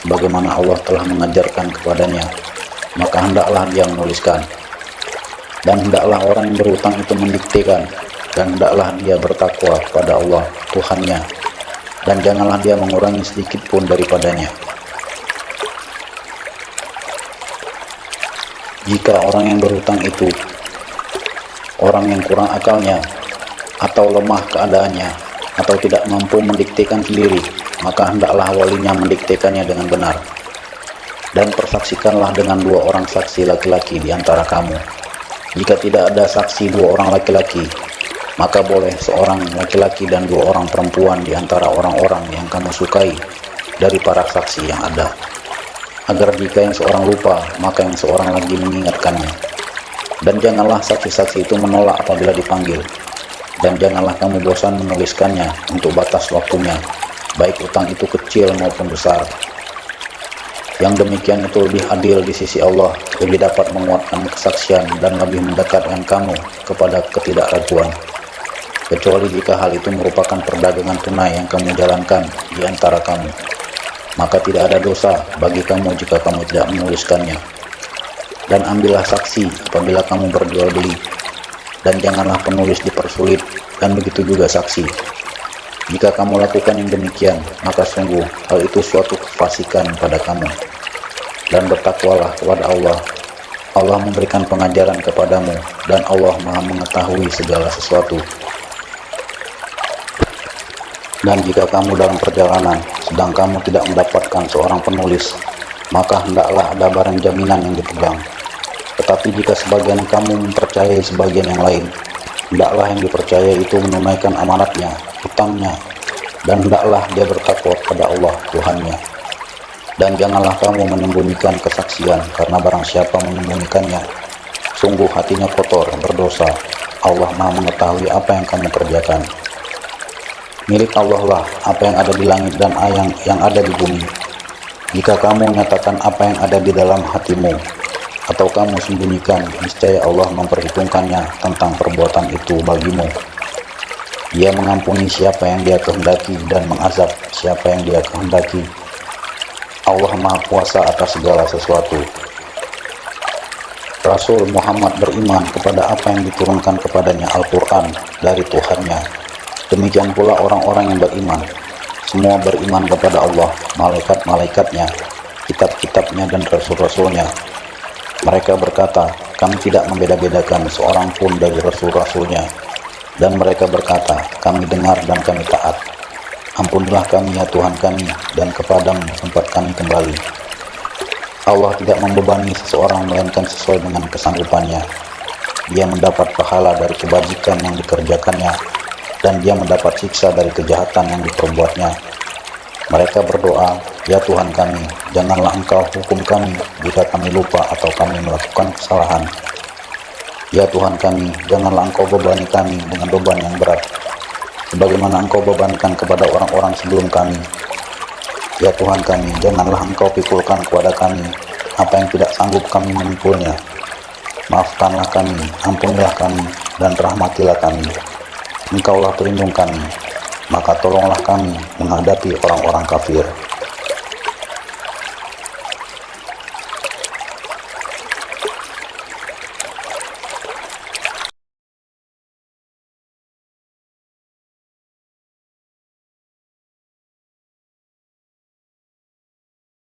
sebagaimana Allah telah mengajarkan kepadanya, maka hendaklah dia menuliskan. Dan hendaklah orang yang berhutang itu mendiktekan, dan hendaklah dia bertakwa kepada Allah Tuhannya, dan janganlah dia mengurangi sedikit pun daripadanya. Jika orang yang berhutang itu orang yang kurang akalnya, atau lemah keadaannya, atau tidak mampu mendiktekan sendiri, maka hendaklah walinya mendiktekannya dengan benar. Dan persaksikanlah dengan 2 orang saksi laki-laki di antara kamu. Jika tidak ada saksi 2 orang laki-laki, maka boleh seorang laki-laki dan 2 orang perempuan di antara orang-orang yang kamu sukai dari para saksi yang ada, agar jika yang seorang lupa, maka yang seorang lagi mengingatkannya. Dan janganlah saksi-saksi itu menolak apabila dipanggil, dan janganlah kamu bosan menuliskannya untuk batas waktunya, baik utang itu kecil maupun besar. Yang demikian itu lebih adil di sisi Allah, lebih dapat menguatkan kesaksian dan lebih mendekatkan kamu kepada ketidakraguan. Kecuali jika hal itu merupakan perdagangan tunai yang kamu jalankan di antara kamu, maka tidak ada dosa bagi kamu jika kamu tidak menuliskannya. Dan ambillah saksi apabila kamu berjual beli, dan janganlah penulis dipersulit, dan begitu juga saksi. Jika kamu lakukan yang demikian, maka sungguh hal itu suatu kefasikan pada kamu. Dan bertakwalah kepada Allah. Allah memberikan pengajaran kepadamu, dan Allah Maha mengetahui segala sesuatu. Dan jika kamu dalam perjalanan, sedang kamu tidak mendapatkan seorang penulis, maka hendaklah ada barang jaminan yang dipegang. Tetapi jika sebagian kamu mempercayai sebagian yang lain, hendaklah yang dipercaya itu menunaikan amanatnya, utangnya, dan hendaklah dia bertakwa kepada Allah Tuhannya. Dan janganlah kamu menyembunyikan kesaksian, karena barang siapa menyembunyikannya, sungguh hatinya kotor, berdosa. Allah Maha mengetahui apa yang kamu kerjakan. Milik Allah lah apa yang ada di langit dan yang ada di bumi. Jika kamu nyatakan apa yang ada di dalam hatimu, atau kamu sembunyikan, niscaya Allah memperhitungkannya tentang perbuatan itu bagimu. Dia mengampuni siapa yang Dia kehendaki dan mengazab siapa yang Dia kehendaki. Allah Maha Kuasa atas segala sesuatu. Rasul Muhammad beriman kepada apa yang diturunkan kepadanya Al-Quran dari Tuhannya. Demikian pula orang-orang yang beriman. Semua beriman kepada Allah, malaikat-malaikatnya, kitab-kitabnya dan rasul-rasulnya. Mereka berkata, kami tidak membeda-bedakan seorang pun dari rasul-rasulnya. Dan mereka berkata, kami dengar dan kami taat. Ampunilah kami ya Tuhan kami, dan kepadamu tempat kami kembali. Allah tidak membebani seseorang melainkan sesuai dengan kesanggupannya. Dia mendapat pahala dari kebajikan yang dikerjakannya, dan dia mendapat siksa dari kejahatan yang diperbuatnya. Mereka berdoa, ya Tuhan kami, janganlah Engkau hukum kami jika kami lupa atau kami melakukan kesalahan. Ya Tuhan kami, janganlah Engkau bebani kami dengan beban yang berat, sebagaimana Engkau bebankan kepada orang-orang sebelum kami. Ya Tuhan kami, janganlah Engkau pikulkan kepada kami apa yang tidak sanggup kami memikulnya. Maafkanlah kami, ampunilah kami, dan rahmatilah kami. Engkaulah pelindung kami, maka tolonglah kami menghadapi orang-orang kafir.